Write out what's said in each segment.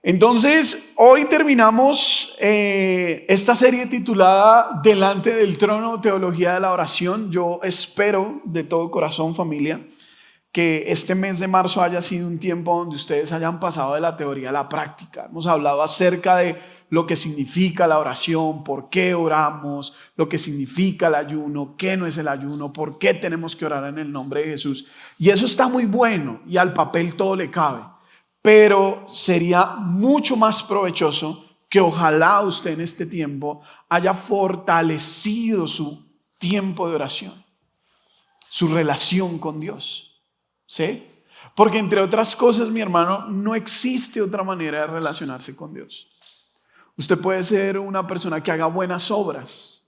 Entonces, hoy terminamos esta serie titulada Delante del Trono, Teología de la Oración. Yo espero de todo corazón, familia, que este mes de marzo haya sido un tiempo donde ustedes hayan pasado de la teoría a la práctica. Hemos hablado acerca de lo que significa la oración, por qué oramos, lo que significa el ayuno, qué no es el ayuno, por qué tenemos que orar en el nombre de Jesús. Y eso está muy bueno y al papel todo le cabe. Pero sería mucho más provechoso que ojalá usted en este tiempo haya fortalecido su tiempo de oración, su relación con Dios. ¿Sí? Porque entre otras cosas, mi hermano, no existe otra manera de relacionarse con Dios. Usted puede ser una persona que haga buenas obras,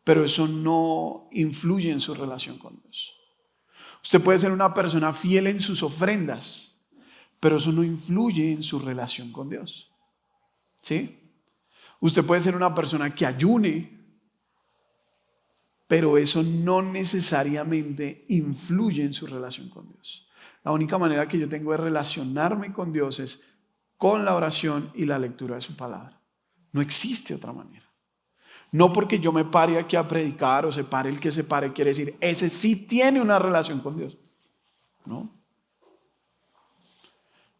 pero eso no influye en su relación con Dios. Usted puede ser una persona fiel en sus ofrendas, pero eso no influye en su relación con Dios. ¿Sí? Usted puede ser una persona que ayune, pero eso no necesariamente influye en su relación con Dios. La única manera que yo tengo de relacionarme con Dios es con la oración y la lectura de su palabra. No existe otra manera. No porque yo me pare aquí a predicar o se pare el que se pare, quiere decir, ese sí tiene una relación con Dios. No.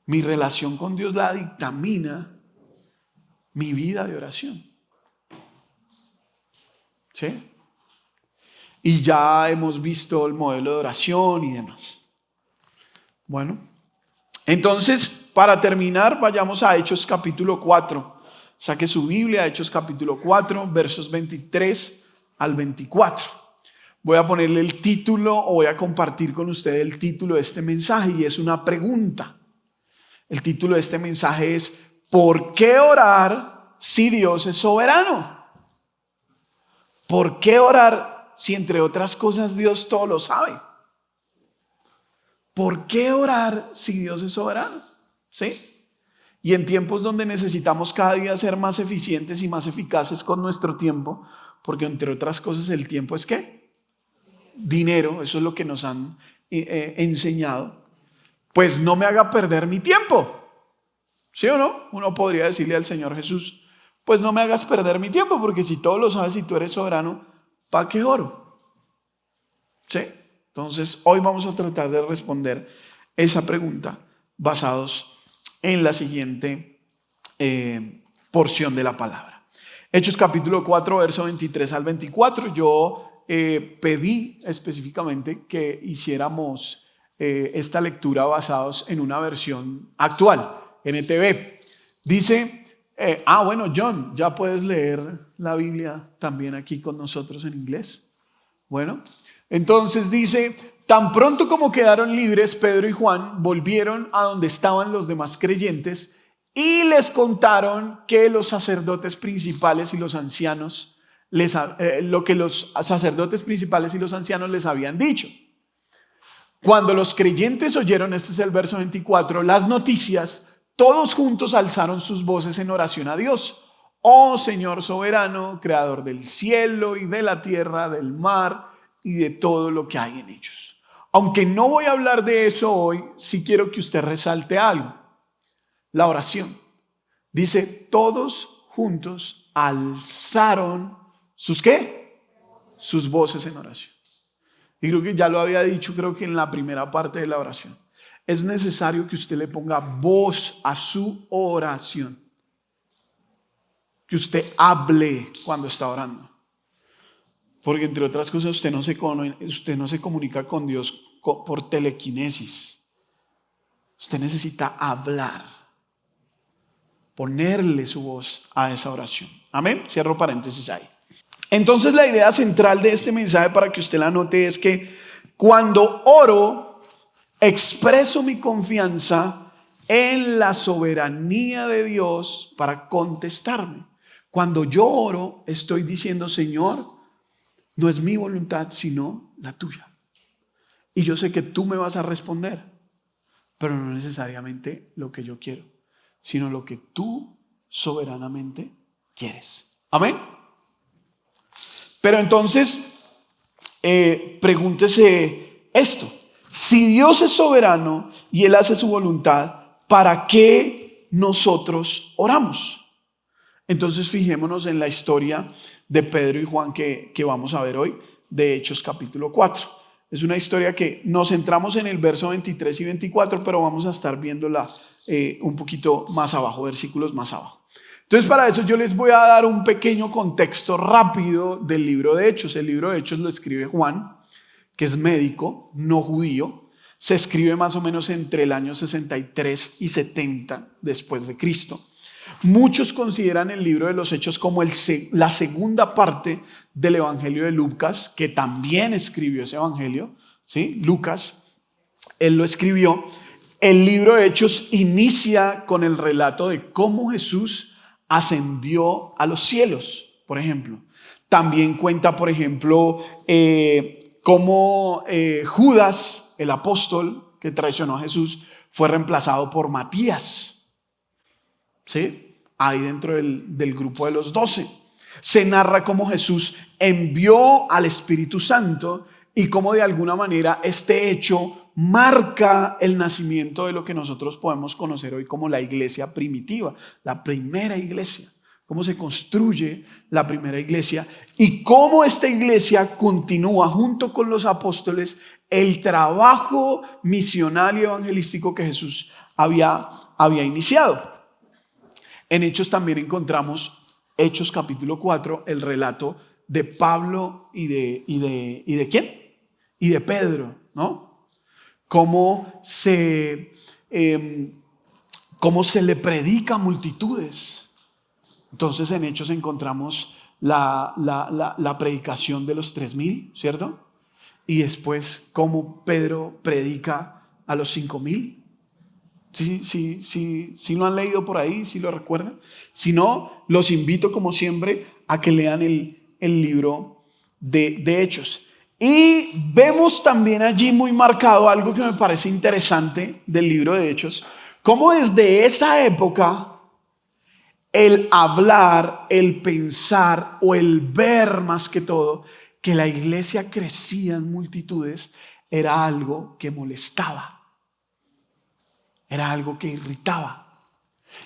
Mi relación con Dios la dictamina mi vida de oración. ¿Sí? Y ya hemos visto el modelo de oración y demás. Bueno, entonces, para terminar, vayamos a Hechos capítulo 4. Saque su Biblia, Hechos capítulo 4, versos 23 al 24. Voy a ponerle el título o voy a compartir con usted el título de este mensaje y es una pregunta. El título de este mensaje es ¿por qué orar si Dios es soberano? ¿Por qué orar si entre otras cosas Dios todo lo sabe? ¿Por qué orar si Dios es soberano? ¿Sí? Y en tiempos donde necesitamos cada día ser más eficientes y más eficaces con nuestro tiempo, porque entre otras cosas el tiempo es ¿qué? Dinero, eso es lo que nos han enseñado. Pues no me haga perder mi tiempo. ¿Sí o no? Uno podría decirle al Señor Jesús, pues no me hagas perder mi tiempo, porque si todo lo sabes y tú eres soberano, ¿para qué oro? ¿Sí? Entonces, hoy vamos a tratar de responder esa pregunta basados en la siguiente porción de la palabra. Hechos capítulo 4, verso 23 al 24. Yo pedí específicamente que hiciéramos esta lectura basados en una versión actual, NTV. Dice, bueno, John, ya puedes leer la Biblia también aquí con nosotros en inglés. Bueno, entonces dice, tan pronto como quedaron libres, Pedro y Juan volvieron a donde estaban los demás creyentes y les contaron que los sacerdotes principales y los ancianos, lo que los sacerdotes principales y los ancianos les habían dicho. Cuando los creyentes oyeron, este es el verso 24, las noticias, todos juntos alzaron sus voces en oración a Dios. Oh Señor soberano, creador del cielo y de la tierra, del mar y de todo lo que hay en ellos. Aunque no voy a hablar de eso hoy, sí quiero que usted resalte algo. La oración. Dice, todos juntos alzaron sus ¿qué? Sus voces en oración. Y creo que ya lo había dicho, creo que en la primera parte de la oración. Es necesario que usted le ponga voz a su oración. Que usted hable cuando está orando. Porque entre otras cosas usted no se comunica con Dios por telequinesis. Usted necesita hablar. Ponerle su voz a esa oración. Amén. Cierro paréntesis ahí. Entonces la idea central de este mensaje para que usted la note es que cuando oro expreso mi confianza en la soberanía de Dios para contestarme. Cuando yo oro estoy diciendo, Señor, no es mi voluntad sino la tuya. Y yo sé que tú me vas a responder, pero no necesariamente lo que yo quiero, sino lo que tú soberanamente quieres. Amén. Pero entonces, pregúntese esto. Si Dios es soberano y Él hace su voluntad, ¿para qué nosotros oramos. Entonces fijémonos en la historia de Pedro y Juan que vamos a ver hoy, de Hechos capítulo 4. Es una historia que nos centramos en el verso 23 y 24, pero vamos a estar viéndola un poquito más abajo, versículos más abajo. Entonces, para eso yo les voy a dar un pequeño contexto rápido del libro de Hechos. El libro de Hechos lo escribe Juan, que es médico, no judío. Se escribe más o menos entre el año 63 y 70 después de Cristo. Muchos consideran el libro de los Hechos como la segunda parte del Evangelio de Lucas, que también escribió ese Evangelio, ¿sí? Lucas, él lo escribió. El libro de Hechos inicia con el relato de cómo Jesús ascendió a los cielos, por ejemplo. También cuenta, por ejemplo, cómo Judas, el apóstol que traicionó a Jesús, fue reemplazado por Matías, ¿sí? Ahí dentro del grupo de los 12. Se narra cómo Jesús envió al Espíritu Santo y cómo de alguna manera este hecho marca el nacimiento de lo que nosotros podemos conocer hoy como la iglesia primitiva, la primera iglesia, cómo se construye la primera iglesia y cómo esta iglesia continúa junto con los apóstoles el trabajo misional y evangelístico que Jesús había iniciado. En Hechos también encontramos, Hechos capítulo 4, el relato de Pablo y de ¿quién? Y de Pedro, ¿no? Cómo se le predica a multitudes. Entonces en Hechos encontramos la predicación de los 3,000, ¿cierto? Y después cómo Pedro predica a los 5,000. Sí lo han leído por ahí, si lo recuerdan. Si no, los invito como siempre a que lean el libro de Hechos. Y vemos también allí muy marcado algo que me parece interesante del libro de Hechos, cómo desde esa época el hablar, el pensar o el ver más que todo que la iglesia crecía en multitudes era algo que molestaba, era algo que irritaba.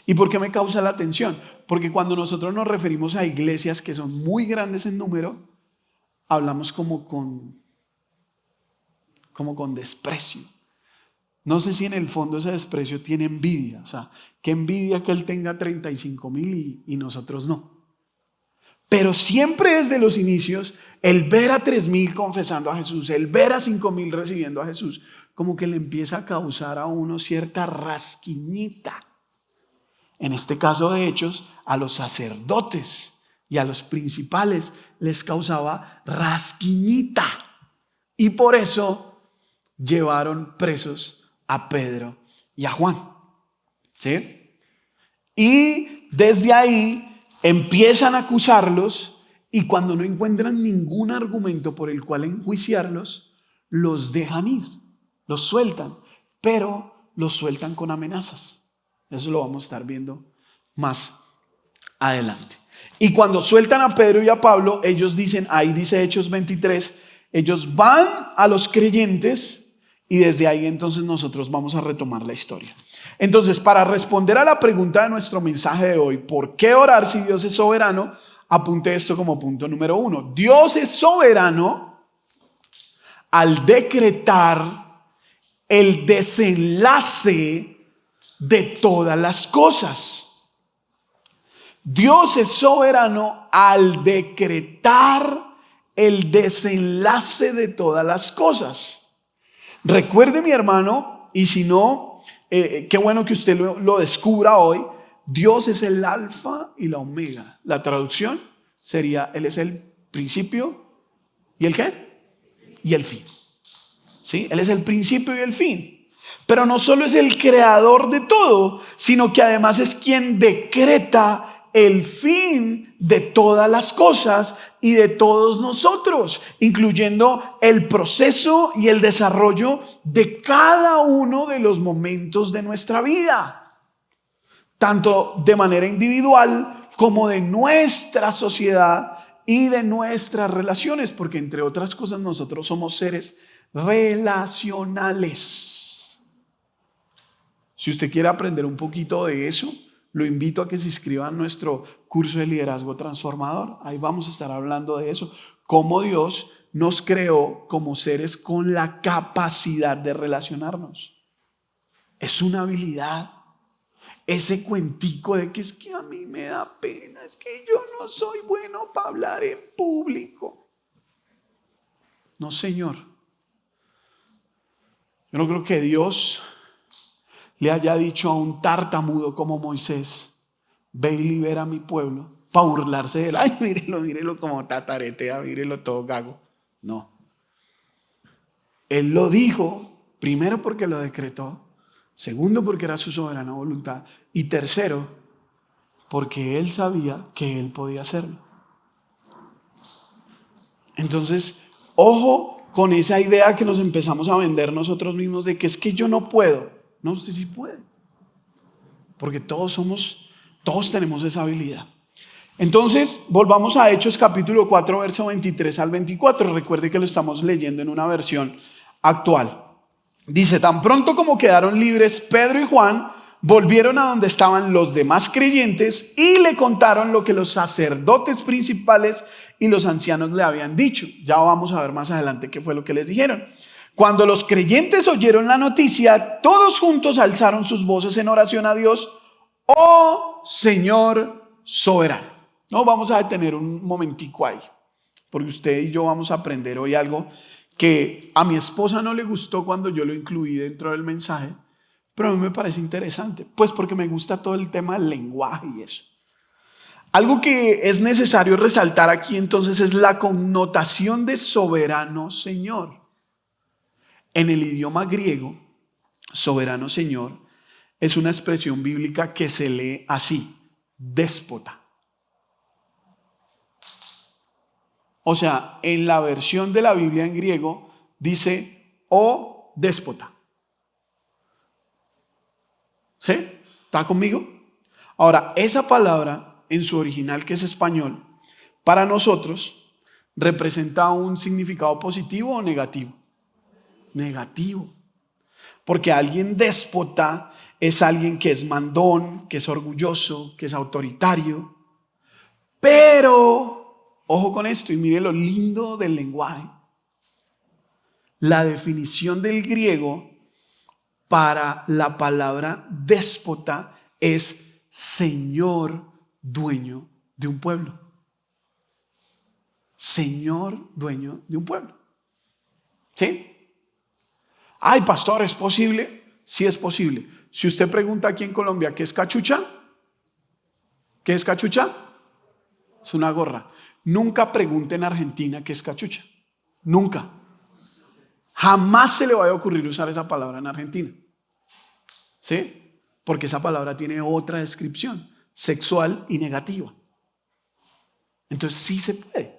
¿Y por qué me causa la atención? Porque cuando nosotros nos referimos a iglesias que son muy grandes en número, hablamos como con desprecio. No sé si en el fondo ese desprecio tiene envidia. O sea, qué envidia que él tenga 35,000 y nosotros no. Pero siempre desde los inicios, el ver a 3,000 confesando a Jesús, el ver a 5,000 recibiendo a Jesús, como que le empieza a causar a uno cierta rasquiñita. En este caso de Hechos, a los sacerdotes y a los principales les causaba rasquiñita. Y por eso llevaron presos a Pedro y a Juan. ¿Sí? Y desde ahí empiezan a acusarlos y cuando no encuentran ningún argumento por el cual enjuiciarlos, los dejan ir, los sueltan, pero los sueltan con amenazas. Eso lo vamos a estar viendo más adelante. Y cuando sueltan a Pedro y a Pablo, ellos dicen, ahí dice Hechos 23, ellos van a los creyentes y desde ahí entonces nosotros vamos a retomar la historia. Entonces, para responder a la pregunta de nuestro mensaje de hoy, ¿por qué orar si Dios es soberano? Apunte esto como punto número 1. Dios es soberano al decretar el desenlace de todas las cosas. Dios es soberano al decretar el desenlace de todas las cosas. Recuerde, mi hermano, y si no, qué bueno que usted lo descubra hoy. Dios es el alfa y la omega. La traducción sería, Él es el principio y el ¿qué? Y el fin. ¿Sí? Él es el principio y el fin. Pero no solo es el creador de todo, sino que además es quien decreta el fin de todas las cosas y de todos nosotros, incluyendo el proceso y el desarrollo de cada uno de los momentos de nuestra vida, tanto de manera individual como de nuestra sociedad y de nuestras relaciones, porque entre otras cosas nosotros somos seres relacionales. Si usted quiere aprender un poquito de eso, lo invito a que se inscriba en nuestro curso de liderazgo transformador. Ahí vamos a estar hablando de eso, cómo Dios nos creó como seres con la capacidad de relacionarnos. Es una habilidad. Ese cuentico de que es que a mí me da pena, es que yo no soy bueno para hablar en público. No, Señor. Yo no creo que Dios le haya dicho a un tartamudo como Moisés, ve y libera a mi pueblo, para burlarse de él. Ay, mírelo como tataretea, mírelo todo gago. No. Él lo dijo, primero porque lo decretó, segundo porque era su soberana voluntad y tercero porque él sabía que él podía hacerlo. Entonces, ojo con esa idea que nos empezamos a vender nosotros mismos de que es que yo no puedo. No, usted sí puede. Porque todos tenemos esa habilidad. Entonces, volvamos a Hechos capítulo 4, verso 23 al 24. Recuerde que lo estamos leyendo en una versión actual. Dice, tan pronto como quedaron libres Pedro y Juan, volvieron a donde estaban los demás creyentes y le contaron lo que los sacerdotes principales y los ancianos le habían dicho. Ya vamos a ver más adelante qué fue lo que les dijeron. Cuando los creyentes oyeron la noticia, todos juntos alzaron sus voces en oración a Dios. Oh Señor soberano. No, vamos a detener un momentico ahí, porque usted y yo vamos a aprender hoy algo que a mi esposa no le gustó cuando yo lo incluí dentro del mensaje, pero a mí me parece interesante, pues porque me gusta todo el tema del lenguaje y eso. Algo que es necesario resaltar aquí entonces es la connotación de soberano Señor. En el idioma griego, soberano Señor es una expresión bíblica que se lee así, déspota. O sea, en la versión de la Biblia en griego dice, oh déspota. ¿Sí? ¿Está conmigo? Ahora, esa palabra en su original, que es español, para nosotros representa un significado positivo o negativo. Negativo. Porque alguien déspota es alguien que es mandón, que es orgulloso, que es autoritario. Pero, ojo con esto y mire lo lindo del lenguaje. La definición del griego para la palabra déspota es señor dueño de un pueblo. Señor dueño de un pueblo. ¿Sí? Ay, pastor, ¿es posible? Sí es posible. Si usted pregunta aquí en Colombia, ¿qué es cachucha? ¿Qué es cachucha? Es una gorra. Nunca pregunte en Argentina qué es cachucha. Nunca. Jamás se le vaya a ocurrir usar esa palabra en Argentina. ¿Sí? Porque esa palabra tiene otra descripción, sexual y negativa. Entonces sí se puede.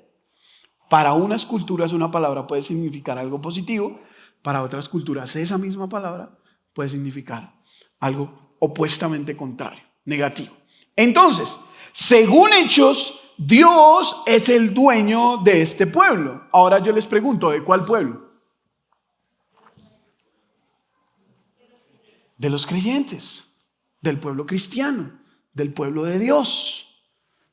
Para unas culturas una palabra puede significar algo positivo, para otras culturas esa misma palabra puede significar algo opuestamente contrario, negativo. Entonces, según Hechos, Dios es el dueño de este pueblo. Ahora yo les pregunto, ¿de cuál pueblo? De los creyentes, del pueblo cristiano, del pueblo de Dios,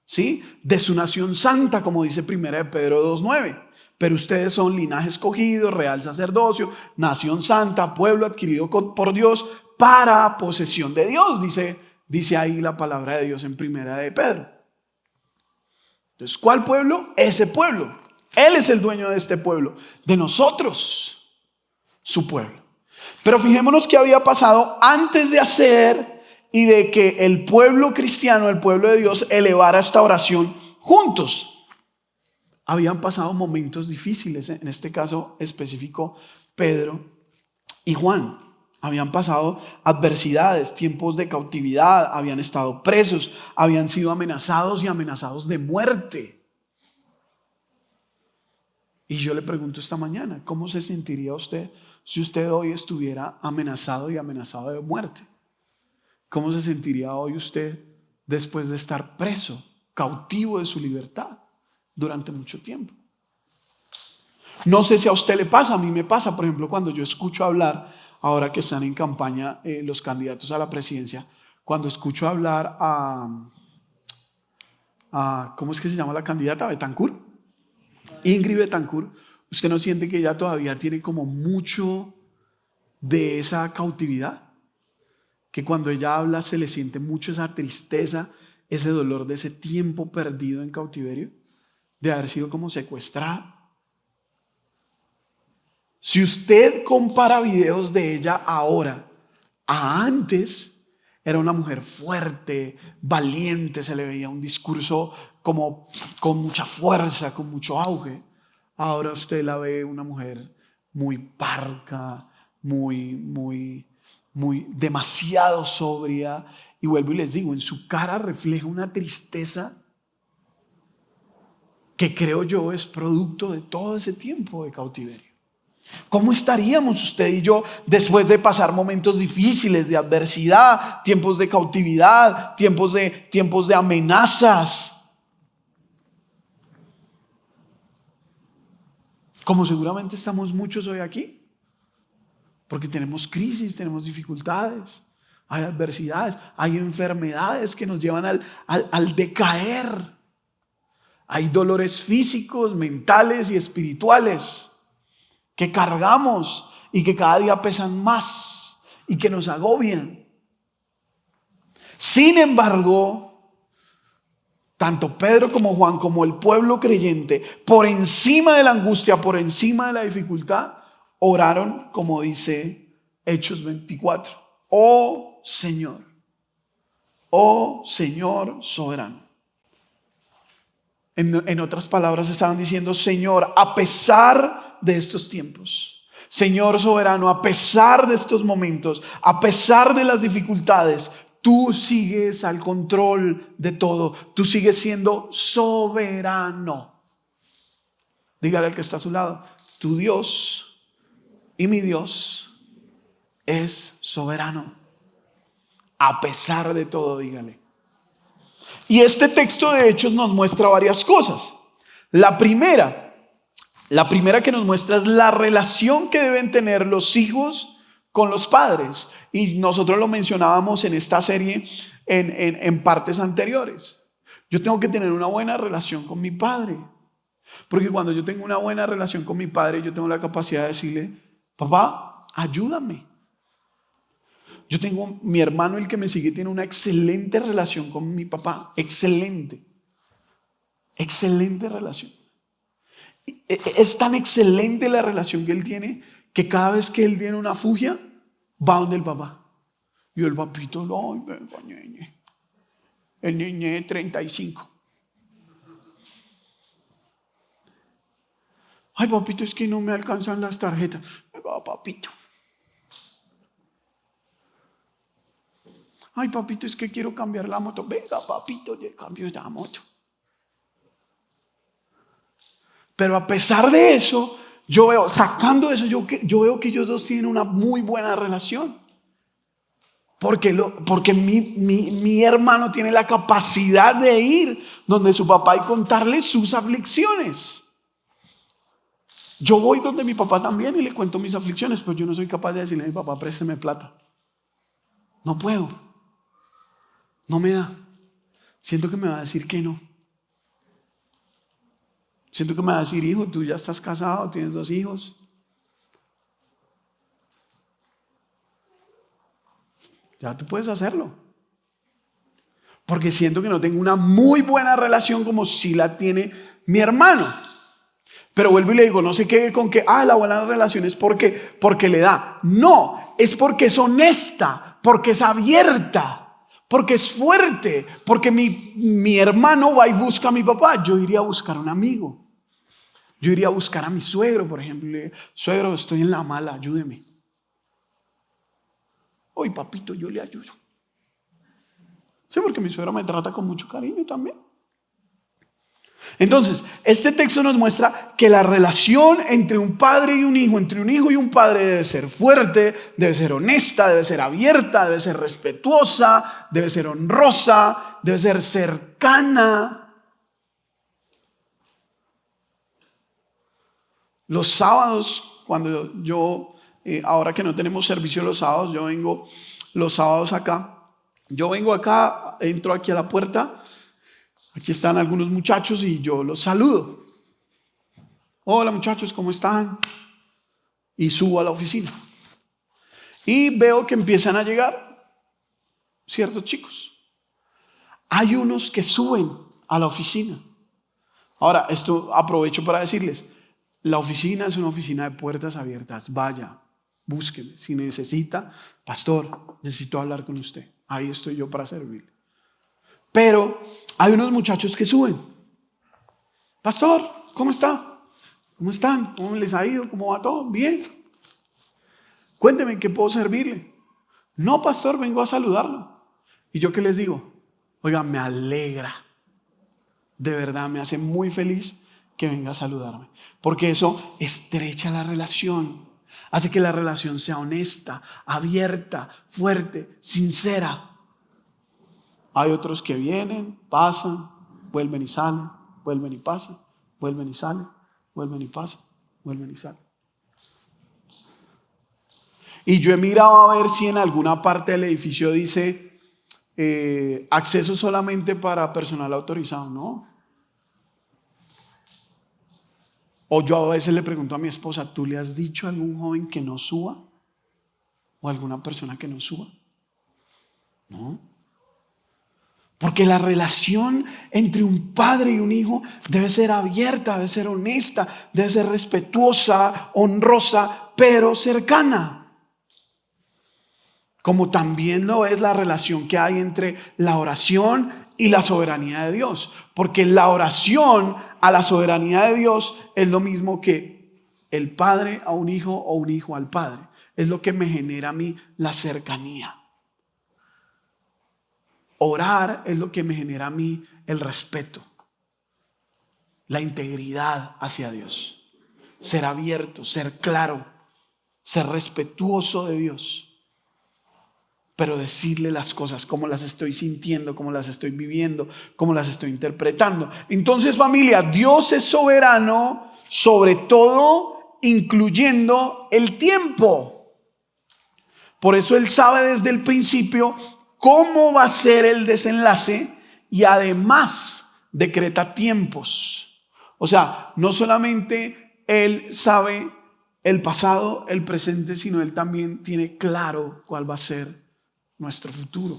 ¿sí? De su nación santa, como dice 1 Pedro 2:9. Pero ustedes son linaje escogido, real sacerdocio, nación santa, pueblo adquirido por Dios para posesión de Dios, dice ahí la palabra de Dios en 1 de Pedro. Entonces, ¿cuál pueblo? Ese pueblo. Él es el dueño de este pueblo, de nosotros, su pueblo. Pero fijémonos qué había pasado antes de hacer y de que el pueblo cristiano, el pueblo de Dios, elevara esta oración juntos. Habían pasado momentos difíciles, en este caso específico Pedro y Juan. Habían pasado adversidades, tiempos de cautividad, habían estado presos, habían sido amenazados y amenazados de muerte. Y yo le pregunto esta mañana, ¿cómo se sentiría usted si usted hoy estuviera amenazado y amenazado de muerte? ¿Cómo se sentiría hoy usted después de estar preso, cautivo de su libertad durante mucho tiempo? No sé si a usted le pasa, a mí me pasa, por ejemplo, cuando yo escucho hablar ahora que están en campaña los candidatos a la presidencia, cuando escucho hablar ¿cómo es que se llama la candidata? Betancourt. Ingrid Betancourt. ¿Usted no siente que ella todavía tiene como mucho de esa cautividad? Que cuando ella habla se le siente mucho esa tristeza, ese dolor de ese tiempo perdido en cautiverio, de haber sido como secuestrada. Si usted compara videos de ella ahora a antes, era una mujer fuerte, valiente, se le veía un discurso como con mucha fuerza, con mucho auge. Ahora usted la ve una mujer muy parca, muy demasiado sobria. Y vuelvo y les digo, en su cara refleja una tristeza que creo yo es producto de todo ese tiempo de cautiverio. ¿Cómo estaríamos usted y yo después de pasar momentos difíciles, de adversidad, tiempos de cautividad, tiempos de amenazas? Como seguramente estamos muchos hoy aquí, porque tenemos crisis, tenemos dificultades, hay adversidades, hay enfermedades que nos llevan al decaer, hay dolores físicos, mentales y espirituales que cargamos y que cada día pesan más y que nos agobian. Sin embargo, tanto Pedro como Juan, como el pueblo creyente, por encima de la angustia, por encima de la dificultad, oraron como dice Hechos 24. Oh Señor soberano. En otras palabras estaban diciendo: Señor, a pesar de estos tiempos, Señor soberano, a pesar de estos momentos, a pesar de las dificultades, tú sigues al control de todo. Tú sigues siendo soberano. Dígale al que está a su lado: tu Dios y mi Dios es soberano. A pesar de todo, dígale. Y este texto de Hechos nos muestra varias cosas. La primera que nos muestra es la relación que deben tener los hijos con los padres. Y nosotros lo mencionábamos en esta serie en partes anteriores. Yo tengo que tener una buena relación con mi padre. Porque cuando yo tengo una buena relación con mi padre, yo tengo la capacidad de decirle: papá, ayúdame. Yo tengo mi hermano, el que me sigue, tiene una excelente relación con mi papá. Excelente relación. Es tan excelente la relación que él tiene que cada vez que él tiene una fugia, va donde el papá. Y el papito: ay, venga, ñeñe. El ñeñe de 35. Ay, papito, es que no me alcanzan las tarjetas. Venga, papito. Ay, papito, es que quiero cambiar la moto. Venga, papito, yo cambio la moto. Pero a pesar de eso, yo veo, sacando eso, yo veo que ellos dos tienen una muy buena relación. Porque mi hermano tiene la capacidad de ir donde su papá y contarle sus aflicciones. Yo voy donde mi papá también y le cuento mis aflicciones, pero yo no soy capaz de decirle a mi papá: présteme plata. No puedo. No me da. Siento que me va a decir que no. Siento que me va a decir: hijo, tú ya estás casado, tienes 2 hijos. Ya tú puedes hacerlo. Porque siento que no tengo una muy buena relación como si la tiene mi hermano. Pero vuelvo y le digo: no se quede con que la buena relación es porque le da. No, es porque es honesta, porque es abierta, porque es fuerte, porque mi hermano va y busca a mi papá. Yo iría a buscar a un amigo. Yo iría a buscar a mi suegro, por ejemplo, y le digo: suegro, estoy en la mala, ayúdeme. Hoy, papito, yo le ayudo. Sí, porque mi suegro me trata con mucho cariño también. Entonces, este texto nos muestra que la relación entre un padre y un hijo, entre un hijo y un padre, debe ser fuerte, debe ser honesta, debe ser abierta, debe ser respetuosa, debe ser honrosa, debe ser cercana. Los sábados, cuando yo ahora que no tenemos servicio los sábados, yo vengo los sábados acá. Yo vengo acá, entro aquí a la puerta, aquí están algunos muchachos y yo los saludo. Hola muchachos, ¿cómo están? Y subo a la oficina. Y veo que empiezan a llegar ciertos chicos. Hay unos que suben a la oficina. Ahora, esto aprovecho para decirles, la oficina es una oficina de puertas abiertas. Vaya, búsqueme. Si necesita, pastor, necesito hablar con usted. Ahí estoy yo para servirle. Pero hay unos muchachos que suben. Pastor, ¿cómo está? ¿Cómo están? ¿Cómo les ha ido? ¿Cómo va todo? Bien. Cuénteme en qué puedo servirle. No, pastor, vengo a saludarlo. ¿Y yo qué les digo? Oiga, me alegra. De verdad, me hace muy feliz que venga a saludarme. Porque eso estrecha la relación. Hace que la relación sea honesta, abierta, fuerte, sincera. Hay otros que vienen, pasan, vuelven y salen, vuelven y pasan, vuelven y salen, vuelven y pasan, vuelven y salen. Y yo he mirado a ver si en alguna parte del edificio dice acceso solamente para personal autorizado. No. O yo a veces le pregunto a mi esposa, ¿tú le has dicho a algún joven que no suba? ¿O a alguna persona que no suba? No. Porque la relación entre un padre y un hijo debe ser abierta, debe ser honesta, debe ser respetuosa, honrosa, pero cercana. Como también lo es la relación que hay entre la oración y la soberanía de Dios. Porque la oración a la soberanía de Dios es lo mismo que el padre a un hijo o un hijo al padre. Es lo que me genera a mí la cercanía. Orar es lo que me genera a mí el respeto, la integridad hacia Dios. Ser abierto, ser claro, ser respetuoso de Dios. Pero decirle las cosas, cómo las estoy sintiendo, cómo las estoy viviendo, cómo las estoy interpretando. Entonces, familia, Dios es soberano sobre todo, incluyendo el tiempo. Por eso Él sabe desde el principio cómo va a ser el desenlace y además decreta tiempos. O sea, no solamente Él sabe el pasado, el presente, sino Él también tiene claro cuál va a ser nuestro futuro.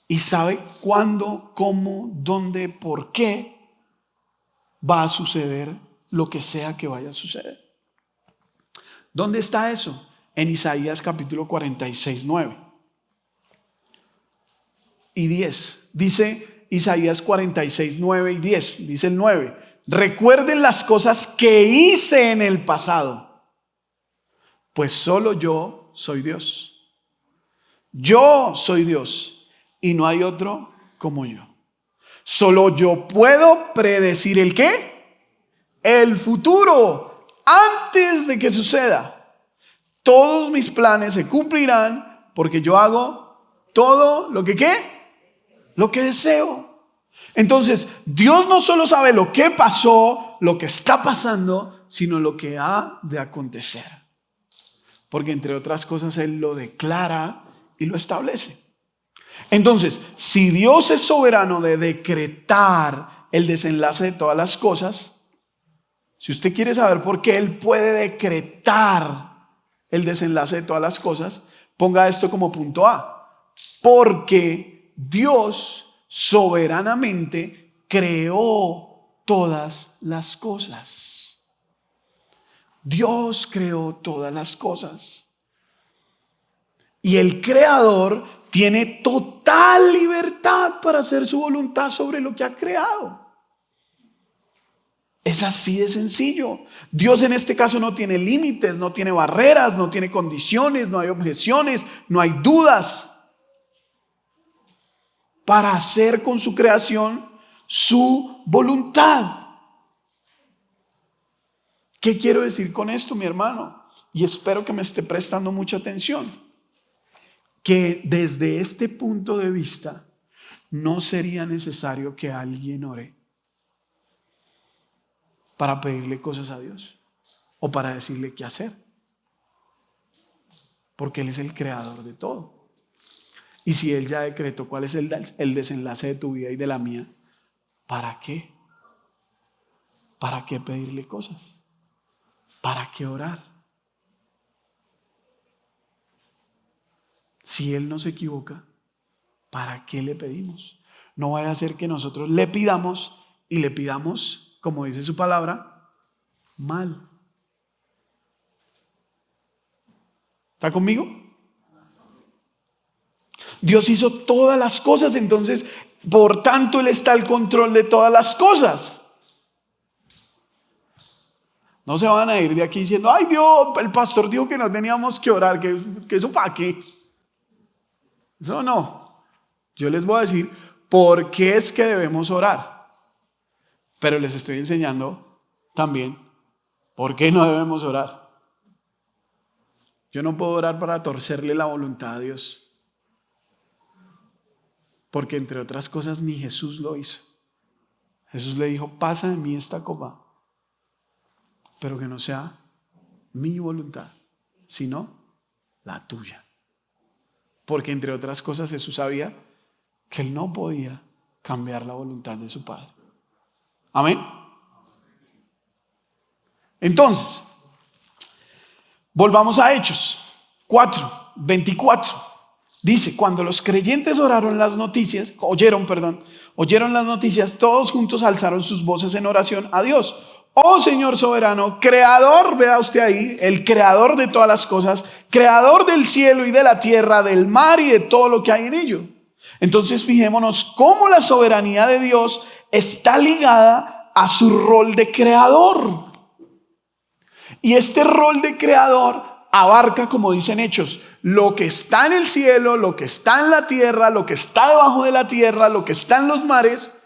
Y sabe cuándo, cómo, dónde, por qué va a suceder lo que sea que vaya a suceder. ¿Dónde está eso? En Isaías capítulo 46, 9 y 10. Dice Isaías 46, 9 y 10. Dice el 9. Recuerden las cosas que hice en el pasado, pues solo yo soy Dios. Yo soy Dios y no hay otro como yo. Solo yo puedo predecir el ¿qué? El futuro antes de que suceda. Todos mis planes se cumplirán porque yo hago todo lo que ¿qué? Lo que deseo. Entonces, Dios no solo sabe lo que pasó, lo que está pasando, sino lo que ha de acontecer. Porque entre otras cosas Él lo declara y lo establece. Entonces, si Dios es soberano de decretar el desenlace de todas las cosas, si usted quiere saber por qué Él puede decretar el desenlace de todas las cosas, ponga esto como punto A. Porque Dios soberanamente creó todas las cosas. Dios creó todas las cosas. Y el creador tiene total libertad para hacer su voluntad sobre lo que ha creado. Es así de sencillo. Dios en este caso no tiene límites, no tiene barreras, no tiene condiciones, no hay objeciones, no hay dudas para hacer con su creación su voluntad. ¿Qué quiero decir con esto, mi hermano? Y espero que me esté prestando mucha atención. Que desde este punto de vista no sería necesario que alguien ore para pedirle cosas a Dios o para decirle qué hacer. porque Él es el creador de todo. Y si Él ya decretó cuál es el desenlace de tu vida y de la mía, ¿para qué? ¿Para qué pedirle cosas? ¿Para qué orar? Si Él no se equivoca, ¿para qué le pedimos? No vaya a ser que nosotros le pidamos y le pidamos, como dice su palabra, mal. ¿Está conmigo? Dios hizo todas las cosas, entonces, por tanto, Él está al control de todas las cosas. No se van a ir de aquí diciendo, ay Dios, el pastor dijo que no teníamos que orar, que eso para qué. Eso no. Yo les voy a decir por qué es que debemos orar. Pero les estoy enseñando también por qué no debemos orar. Yo no puedo orar para torcerle la voluntad a Dios. Porque entre otras cosas ni Jesús lo hizo. Jesús le dijo, pasa de mí esta copa, pero que no sea mi voluntad, sino la tuya. Porque entre otras cosas Jesús sabía que Él no podía cambiar la voluntad de su Padre. Amén. Entonces, volvamos a Hechos 4:24. Dice, cuando los creyentes oyeron las noticias, todos juntos alzaron sus voces en oración a Dios. Oh Señor soberano, creador, vea usted ahí, el creador de todas las cosas, creador del cielo y de la tierra, del mar y de todo lo que hay en ello. Entonces fijémonos cómo la soberanía de Dios está ligada a su rol de creador. Y este rol de creador abarca, como dicen Hechos, lo que está en el cielo, lo que está en la tierra, lo que está debajo de la tierra, lo que está en los mares,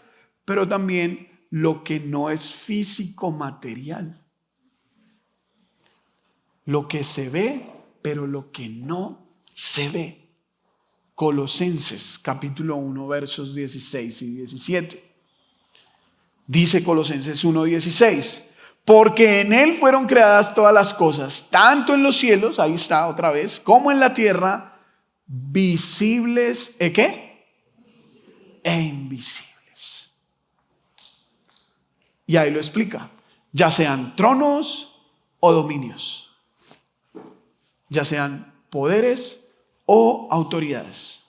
pero también lo que no es físico material. Lo que se ve, pero lo que no se ve. Colosenses capítulo 1 versos 16 y 17. Dice Colosenses 1:16. Porque en Él fueron creadas todas las cosas, tanto en los cielos, ahí está otra vez, como en la tierra, visibles, ¿qué? E invisibles. Y ahí lo explica, ya sean tronos o dominios, ya sean poderes o autoridades.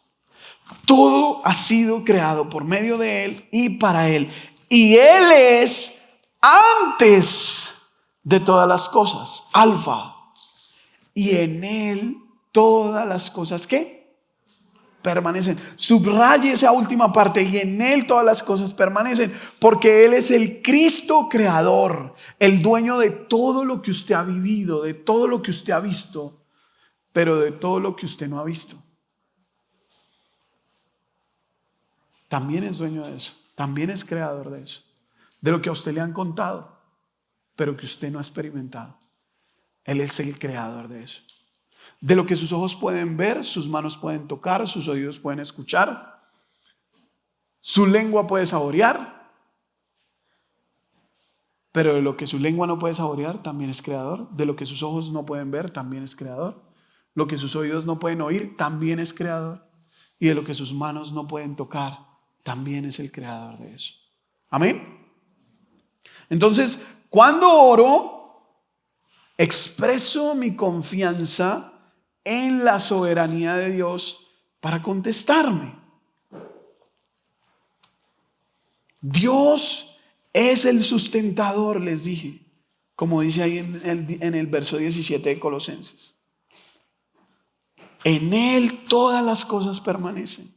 Todo ha sido creado por medio de Él y para Él. Y Él es antes de todas las cosas, Alfa. Y en Él todas las cosas, ¿qué? Permanecen. Subraye esa última parte. Y en Él todas las cosas permanecen. Porque Él es el Cristo creador, el dueño de todo lo que usted ha vivido, de todo lo que usted ha visto, pero de todo lo que usted no ha visto. También es dueño de eso. También es creador de eso. De lo que a usted le han contado, pero que usted no ha experimentado. Él es el creador de eso. De lo que sus ojos pueden ver, sus manos pueden tocar, sus oídos pueden escuchar, su lengua puede saborear, pero de lo que su lengua no puede saborear, también es creador. De lo que sus ojos no pueden ver, también es creador. Lo que sus oídos no pueden oír, también es creador. Y de lo que sus manos no pueden tocar, también es el creador de eso. Amén. Entonces, cuando oro, expreso mi confianza en la soberanía de Dios para contestarme. Dios es el sustentador, les dije, como dice ahí en el verso 17 de Colosenses. En Él todas las cosas permanecen.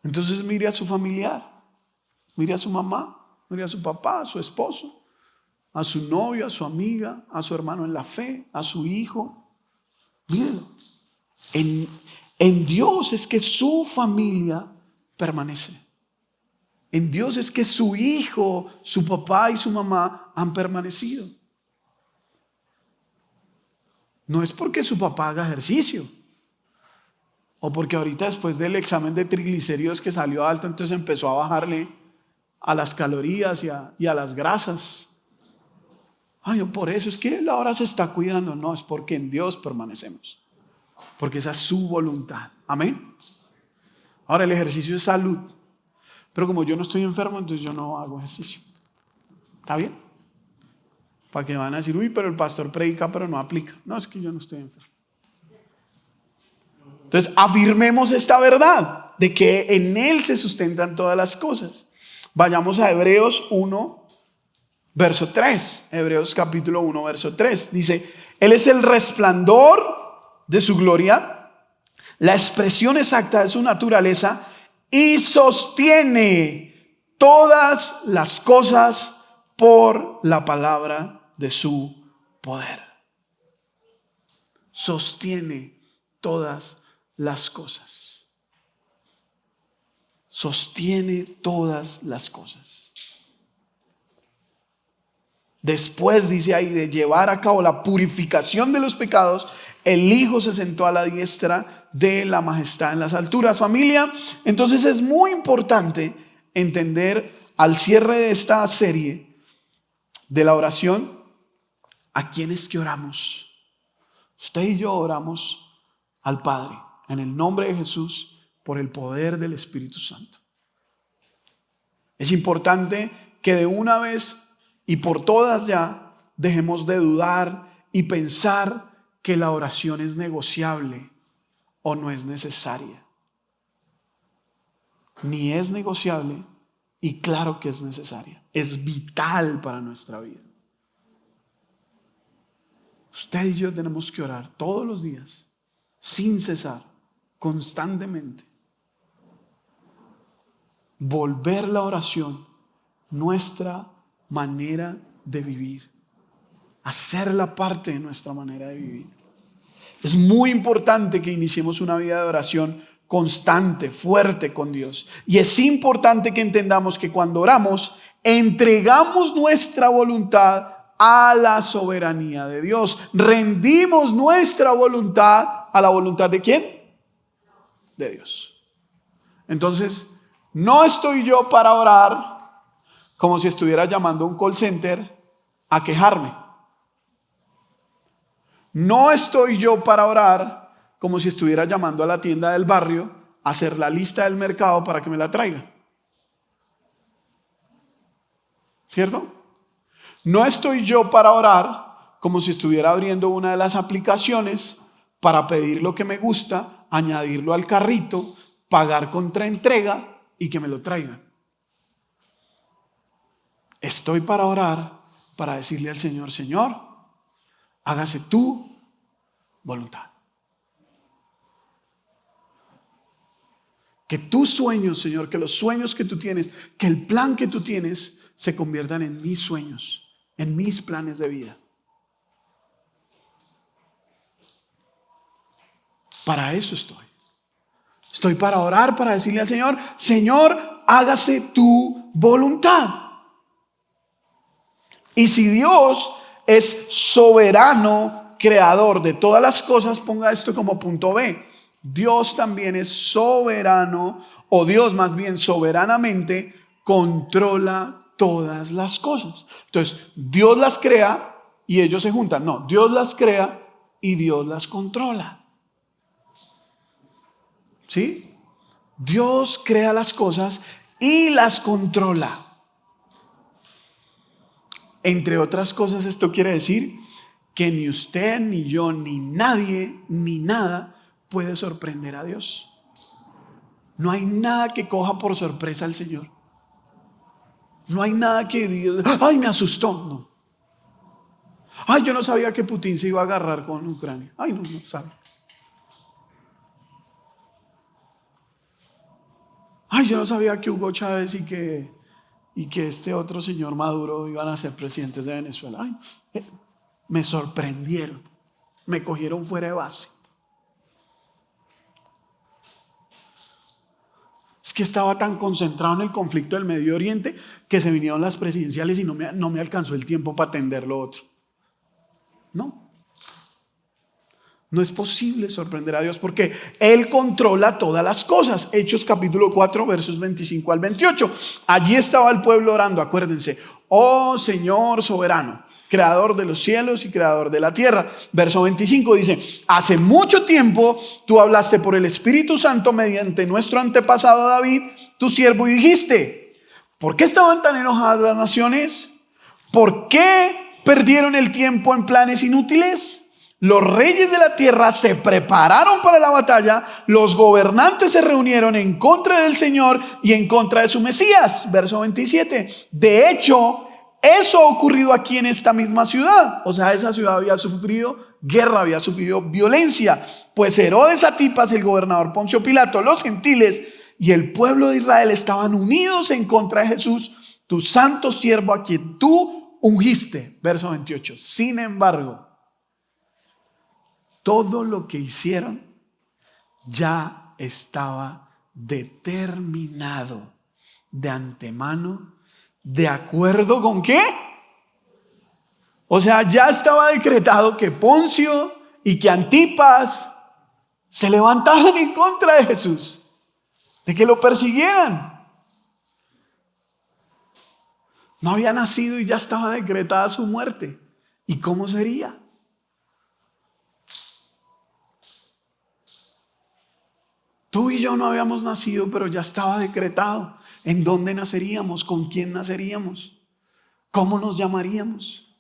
Entonces mire a su familiar, mire a su mamá, mire a su papá, a su esposo, a su novio, a su amiga, a su hermano en la fe, a su hijo. Mírenlo. En Dios es que su familia permanece. En Dios es que su hijo, su papá y su mamá han permanecido. No es porque su papá haga ejercicio. O porque ahorita después del examen de triglicéridos que salió alto, entonces empezó a bajarle a las calorías y a las grasas. Ay, no, por eso es que Él ahora se está cuidando. No, es porque en Dios permanecemos. Porque esa es su voluntad. Amén. Ahora el ejercicio es salud. Pero como yo no estoy enfermo, entonces yo no hago ejercicio. ¿Está bien? Para que van a decir, uy, pero el pastor predica, pero no aplica. No, es que yo no estoy enfermo. Entonces, afirmemos esta verdad de que en Él se sustentan todas las cosas. Vayamos a Hebreos 1, verso 3. Hebreos capítulo 1, verso 3. Dice, Él es el resplandor de su gloria, la expresión exacta de su naturaleza y sostiene todas las cosas por la palabra de su poder. Sostiene todas las cosas. Sostiene todas las cosas. Después dice ahí de llevar a cabo la purificación de los pecados, el Hijo se sentó a la diestra de la majestad en las alturas. Familia, entonces es muy importante entender al cierre de esta serie de la oración, ¿a quién es que oramos? Usted y yo oramos al Padre en el nombre de Jesús por el poder del Espíritu Santo. Es importante que de una vez y por todas ya dejemos de dudar y pensar que la oración es negociable o no es necesaria. Ni es negociable y claro que es necesaria. Es vital para nuestra vida. Usted y yo tenemos que orar todos los días, sin cesar, constantemente. Volver la oración nuestra manera de vivir. Hacerla parte de nuestra manera de vivir. Es muy importante que iniciemos una vida de oración constante, fuerte con Dios. Y es importante que entendamos que cuando oramos, entregamos nuestra voluntad a la soberanía de Dios. Rendimos nuestra voluntad a la voluntad ¿de quién? De Dios. Entonces, no estoy yo para orar como si estuviera llamando a un call center a quejarme. No estoy yo para orar como si estuviera llamando a la tienda del barrio a hacer la lista del mercado para que me la traiga. ¿Cierto? No estoy yo para orar como si estuviera abriendo una de las aplicaciones para pedir lo que me gusta, añadirlo al carrito, pagar contra entrega y que me lo traigan. Estoy para orar, para decirle al Señor, Señor, hágase tu voluntad. Que tus sueños, Señor, que los sueños que tú tienes, que el plan que tú tienes se conviertan en mis sueños, en mis planes de vida. Para eso estoy. Estoy para orar, para decirle al Señor, Señor, hágase tu voluntad. Y si Dios es soberano, creador de todas las cosas, ponga esto como punto B. Dios también es soberano, o Dios más bien soberanamente controla todas las cosas. Entonces, Dios las crea y ellos se juntan. No, Dios las crea y Dios las controla. ¿Sí? Dios crea las cosas y las controla. Entre otras cosas, esto quiere decir que ni usted, ni yo, ni nadie, ni nada puede sorprender a Dios. No hay nada que coja por sorpresa al Señor. No hay nada que diga, ay, me asustó. No. Ay, yo no sabía que Putin se iba a agarrar con Ucrania. Ay, no sabe. Ay, yo no sabía que Hugo Chávez y que este otro señor Maduro iban a ser presidentes de Venezuela. Ay, me sorprendieron, me cogieron fuera de base. Es que estaba tan concentrado en el conflicto del Medio Oriente que se vinieron las presidenciales y no me alcanzó el tiempo para atender lo otro. No es posible sorprender a Dios porque Él controla todas las cosas. Hechos capítulo 4 versos 25 al 28. Allí estaba el pueblo orando, acuérdense. Oh Señor soberano, creador de los cielos y creador de la tierra. Verso 25 dice: hace mucho tiempo tú hablaste por el Espíritu Santo mediante nuestro antepasado David, tu siervo, y dijiste: ¿por qué estaban tan enojadas las naciones? ¿Por qué perdieron el tiempo en planes inútiles? Los reyes de la tierra se prepararon para la batalla, los gobernantes se reunieron en contra del Señor y en contra de su Mesías. Verso 27. De hecho, eso ha ocurrido aquí en esta misma ciudad. O sea, esa ciudad había sufrido guerra, había sufrido violencia. Pues Herodes Antipas, el gobernador Poncio Pilato, los gentiles y el pueblo de Israel estaban unidos en contra de Jesús, tu santo siervo, a quien tú ungiste. Verso 28. Sin embargo, todo lo que hicieron ya estaba determinado de antemano. ¿De acuerdo con qué? O sea, ya estaba decretado que Poncio y que Antipas se levantaran en contra de Jesús, de que lo persiguieran. No había nacido y ya estaba decretada su muerte. ¿Y cómo sería? Tú y yo no habíamos nacido, pero ya estaba decretado en dónde naceríamos, con quién naceríamos, cómo nos llamaríamos.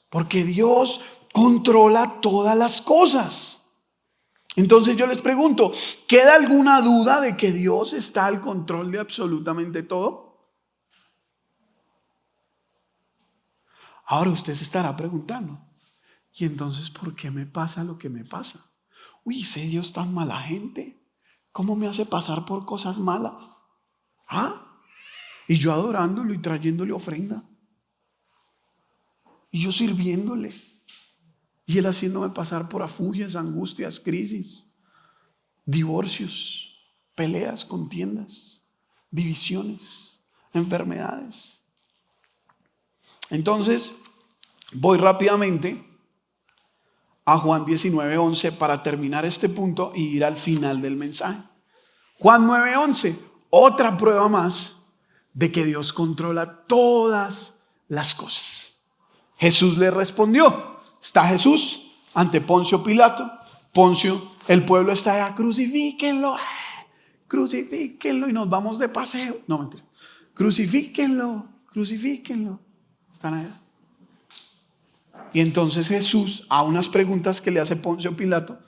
Porque Dios controla todas las cosas. Entonces yo les pregunto, ¿queda alguna duda de que Dios está al control de absolutamente todo? Ahora usted se estará preguntando: ¿y entonces por qué me pasa lo que me pasa? Uy, ese Dios tan mala gente, ¿cómo me hace pasar por cosas malas? Y yo adorándolo y trayéndole ofrenda. Y yo sirviéndole. Y él haciéndome pasar por afugias, angustias, crisis, divorcios, peleas, contiendas, divisiones, enfermedades. Entonces, voy rápidamente a Juan 19:11 para terminar este punto y ir al final del mensaje. Juan 9:11, otra prueba más de que Dios controla todas las cosas. Jesús le respondió. Está Jesús ante Poncio Pilato. Poncio, el pueblo está allá: crucifíquenlo, crucifíquenlo, y nos vamos de paseo. No, mentira. Crucifíquenlo, crucifíquenlo. Están allá. Y entonces Jesús, a unas preguntas que le hace Poncio Pilato,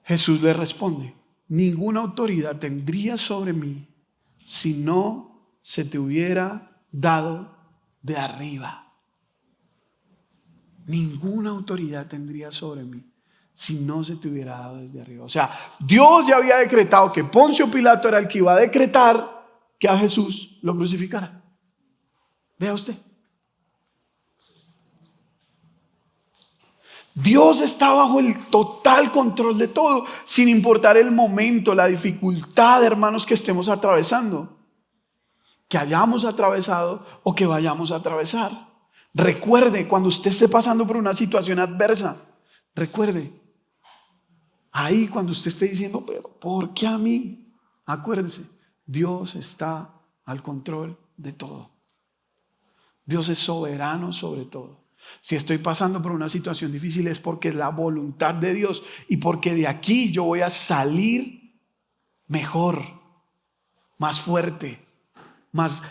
Jesús le responde: ninguna autoridad tendría sobre mí si no se te hubiera dado de arriba. Ninguna autoridad tendría sobre mí si no se te hubiera dado desde arriba. O sea, Dios ya había decretado que Poncio Pilato era el que iba a decretar que a Jesús lo crucificara. Vea usted. Dios está bajo el total control de todo, sin importar el momento, la dificultad, hermanos, que estemos atravesando, que hayamos atravesado o que vayamos a atravesar. Recuerde, cuando usted esté pasando por una situación adversa, recuerde, ahí cuando usted esté diciendo: pero ¿por qué a mí? Acuérdese, Dios está al control de todo. Dios es soberano sobre todo. Si estoy pasando por una situación difícil es porque es la voluntad de Dios y porque de aquí yo voy a salir mejor, más fuerte, más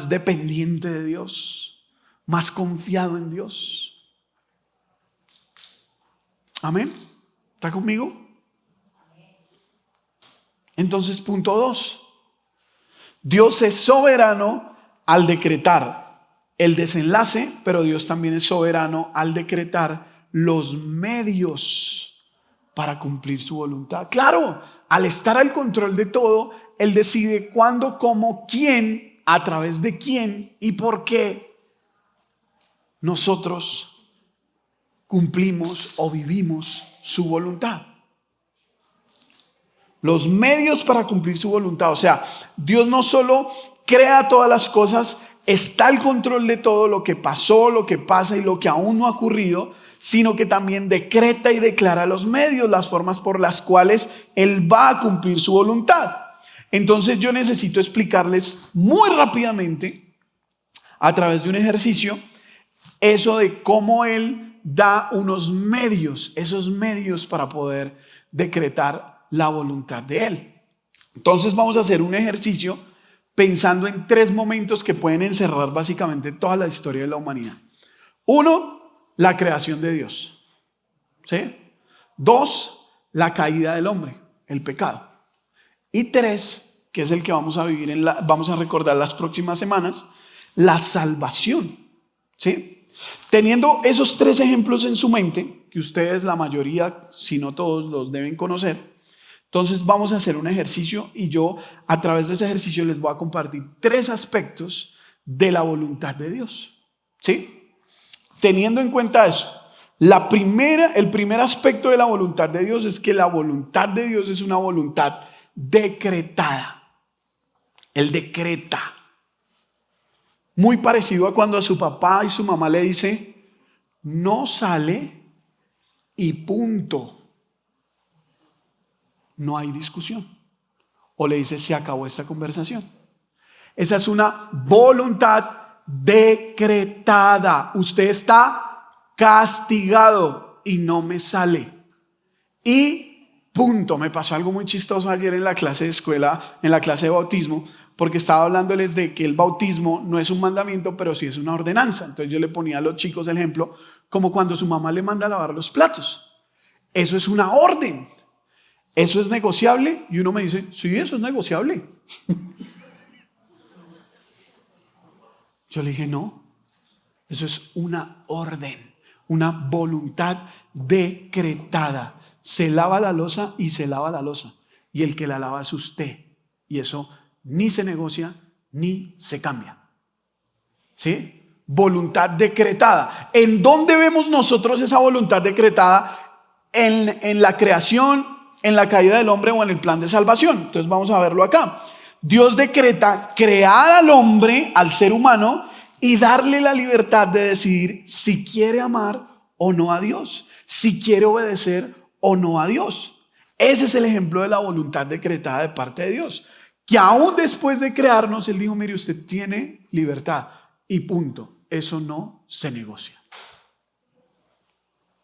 dependiente de Dios, más confiado en Dios. Amén. ¿Está conmigo? Entonces, punto 2. Dios es soberano al decretar el desenlace, pero Dios también es soberano al decretar los medios para cumplir su voluntad. Claro, al estar al control de todo, Él decide cuándo, cómo, quién, a través de quién y por qué nosotros cumplimos o vivimos su voluntad. Los medios para cumplir su voluntad. O sea, Dios no solo crea todas las cosas, está al control de todo lo que pasó, lo que pasa y lo que aún no ha ocurrido, sino que también decreta y declara los medios, las formas por las cuales Él va a cumplir su voluntad. Entonces yo necesito explicarles muy rápidamente, a través de un ejercicio, eso de cómo Él da unos medios, esos medios para poder decretar la voluntad de Él. Entonces vamos a hacer un ejercicio pensando en 3 momentos que pueden encerrar básicamente toda la historia de la humanidad. 1, la creación de Dios. ¿Sí? 2, la caída del hombre, el pecado. Y 3, que es el que vamos a vivir, vamos a recordar las próximas semanas, la salvación. ¿Sí? Teniendo esos 3 ejemplos en su mente, que ustedes la mayoría, si no todos, los deben conocer, entonces vamos a hacer un ejercicio y yo a través de ese ejercicio les voy a compartir 3 aspectos de la voluntad de Dios. ¿Sí? Teniendo en cuenta eso, el primer aspecto de la voluntad de Dios es que la voluntad de Dios es una voluntad decretada. Él decreta. Muy parecido a cuando a su papá y su mamá le dice, no sale y punto. No hay discusión. O le dice, se acabó esta conversación. Esa es una voluntad decretada. Usted está castigado y no me sale. Y punto. Me pasó algo muy chistoso ayer en la clase de escuela, en la clase de bautismo, porque estaba hablándoles de que el bautismo no es un mandamiento, pero sí es una ordenanza. Entonces yo le ponía a los chicos el ejemplo, como cuando su mamá le manda a lavar los platos. Eso es una orden. ¿Eso es negociable? Y uno me dice, sí, eso es negociable. Yo le dije, no, eso es una orden, una voluntad decretada. Se lava la loza y se lava la loza. Y el que la lava es usted. Y eso ni se negocia ni se cambia. ¿Sí? Voluntad decretada. ¿En dónde vemos nosotros esa voluntad decretada? En la creación, en la caída del hombre o en el plan de salvación. Entonces vamos a verlo acá. Dios decreta crear al hombre, al ser humano, y darle la libertad de decidir si quiere amar o no a Dios, si quiere obedecer o no a Dios. Ese es el ejemplo de la voluntad decretada de parte de Dios, que aún después de crearnos, Él dijo, mire, usted tiene libertad y punto. Eso no se negocia.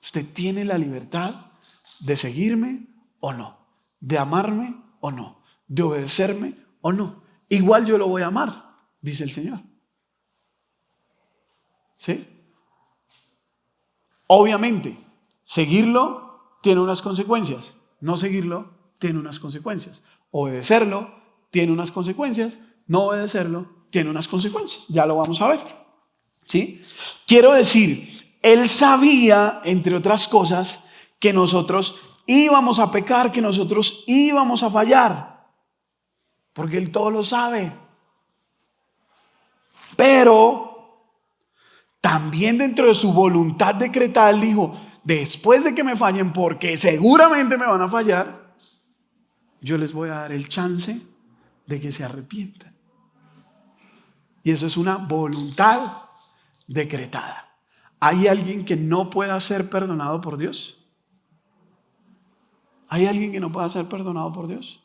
Usted tiene la libertad de seguirme o no, de amarme o no, de obedecerme o no. Igual yo lo voy a amar, dice el Señor. ¿Sí? Obviamente, seguirlo tiene unas consecuencias, no seguirlo tiene unas consecuencias, obedecerlo tiene unas consecuencias, no obedecerlo tiene unas consecuencias. Ya lo vamos a ver. ¿Sí? Quiero decir, Él sabía, entre otras cosas, que nosotros íbamos a pecar, que nosotros íbamos a fallar, porque Él todo lo sabe. Pero también dentro de su voluntad decretada, Él dijo, después de que me fallen, porque seguramente me van a fallar, yo les voy a dar el chance de que se arrepientan. Y eso es una voluntad decretada. ¿Hay alguien que no pueda ser perdonado por Dios? ¿Hay alguien que no pueda ser perdonado por Dios?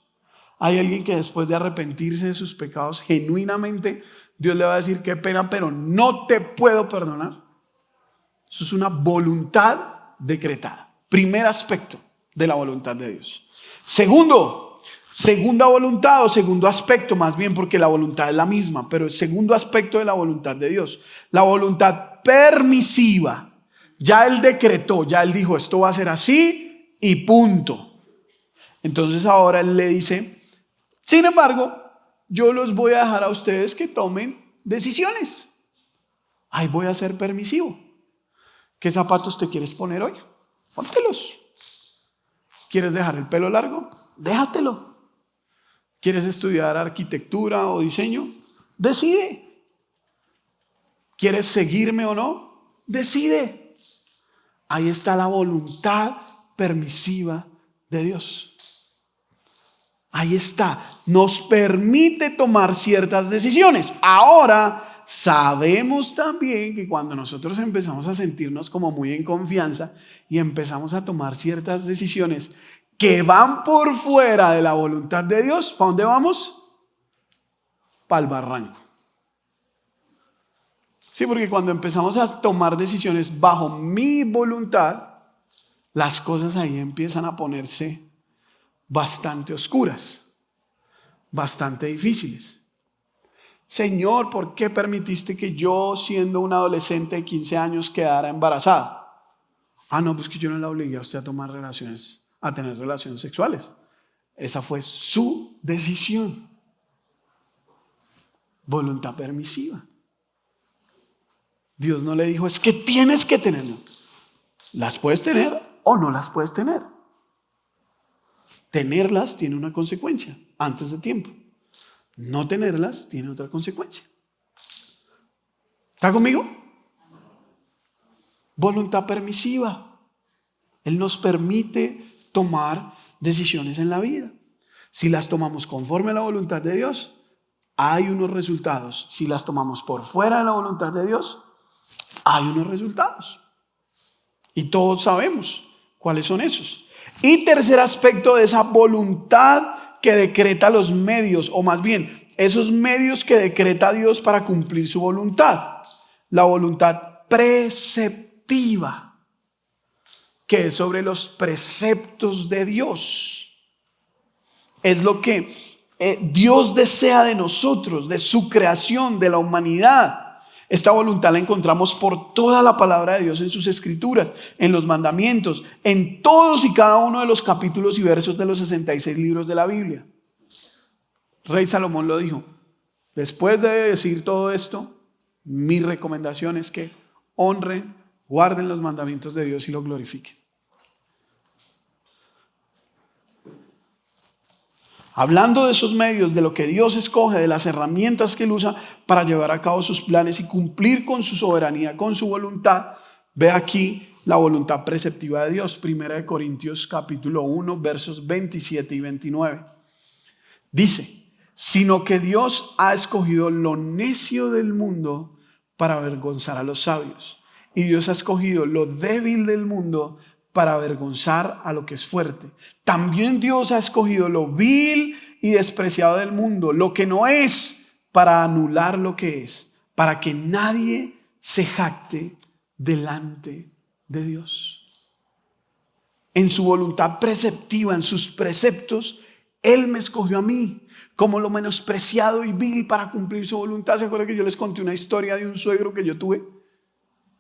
¿Hay alguien que después de arrepentirse de sus pecados, genuinamente Dios le va a decir, qué pena, pero no te puedo perdonar? Eso es una voluntad decretada. Primer aspecto de la voluntad de Dios. Segunda voluntad o segundo aspecto, más bien, porque la voluntad es la misma, pero el segundo aspecto de la voluntad de Dios, la voluntad permisiva. Ya Él decretó, ya Él dijo, esto va a ser así y punto. Entonces ahora Él le dice, sin embargo, yo los voy a dejar a ustedes que tomen decisiones. Ahí voy a ser permisivo. ¿Qué zapatos te quieres poner hoy? Póntelos. ¿Quieres dejar el pelo largo? Déjatelo. ¿Quieres estudiar arquitectura o diseño? Decide. ¿Quieres seguirme o no? Decide. Ahí está la voluntad permisiva de Dios. Ahí está. Nos permite tomar ciertas decisiones. Ahora, sabemos también que cuando nosotros empezamos a sentirnos como muy en confianza y empezamos a tomar ciertas decisiones que van por fuera de la voluntad de Dios, ¿para dónde vamos? Para el barranco. Sí, porque cuando empezamos a tomar decisiones bajo mi voluntad, las cosas ahí empiezan a ponerse bastante oscuras, bastante difíciles. Señor, ¿por qué permitiste que yo, siendo un adolescente de 15 años, quedara embarazada? No, pues que yo no la obligué a usted a tener relaciones sexuales. Esa fue su decisión. Voluntad permisiva. Dios no le dijo, es que tienes que tenerlo. Las puedes tener o no las puedes tener. Tenerlas tiene una consecuencia antes de tiempo. No tenerlas tiene otra consecuencia. ¿Está conmigo? Voluntad permisiva. Él nos permite tomar decisiones en la vida. Si las tomamos conforme a la voluntad de Dios, hay unos resultados. Si las tomamos por fuera de la voluntad de Dios, hay unos resultados. Y todos sabemos cuáles son esos. Y tercer aspecto de esa voluntad que decreta los medios, o más bien, esos medios que decreta Dios para cumplir su voluntad. La voluntad preceptiva, que es sobre los preceptos de Dios. Es lo que Dios desea de nosotros, de su creación, de la humanidad. Esta voluntad la encontramos por toda la palabra de Dios en sus escrituras, en los mandamientos, en todos y cada uno de los capítulos y versos de los 66 libros de la Biblia. Rey Salomón lo dijo. Después de decir todo esto, mi recomendación es que honren, guarden los mandamientos de Dios y lo glorifiquen. Hablando de esos medios, de lo que Dios escoge, de las herramientas que Él usa para llevar a cabo sus planes y cumplir con su soberanía, con su voluntad, ve aquí la voluntad preceptiva de Dios. 1 Corintios capítulo 1, versos 27 y 29. Dice, sino que Dios ha escogido lo necio del mundo para avergonzar a los sabios. Y Dios ha escogido lo débil del mundo para avergonzar a lo que es fuerte. También Dios ha escogido lo vil y despreciado del mundo, lo que no es, para anular lo que es, para que nadie se jacte delante de Dios. En su voluntad preceptiva, en sus preceptos, Él me escogió a mí como lo menospreciado y vil para cumplir su voluntad. ¿Se acuerdan que yo les conté una historia de un suegro que yo tuve?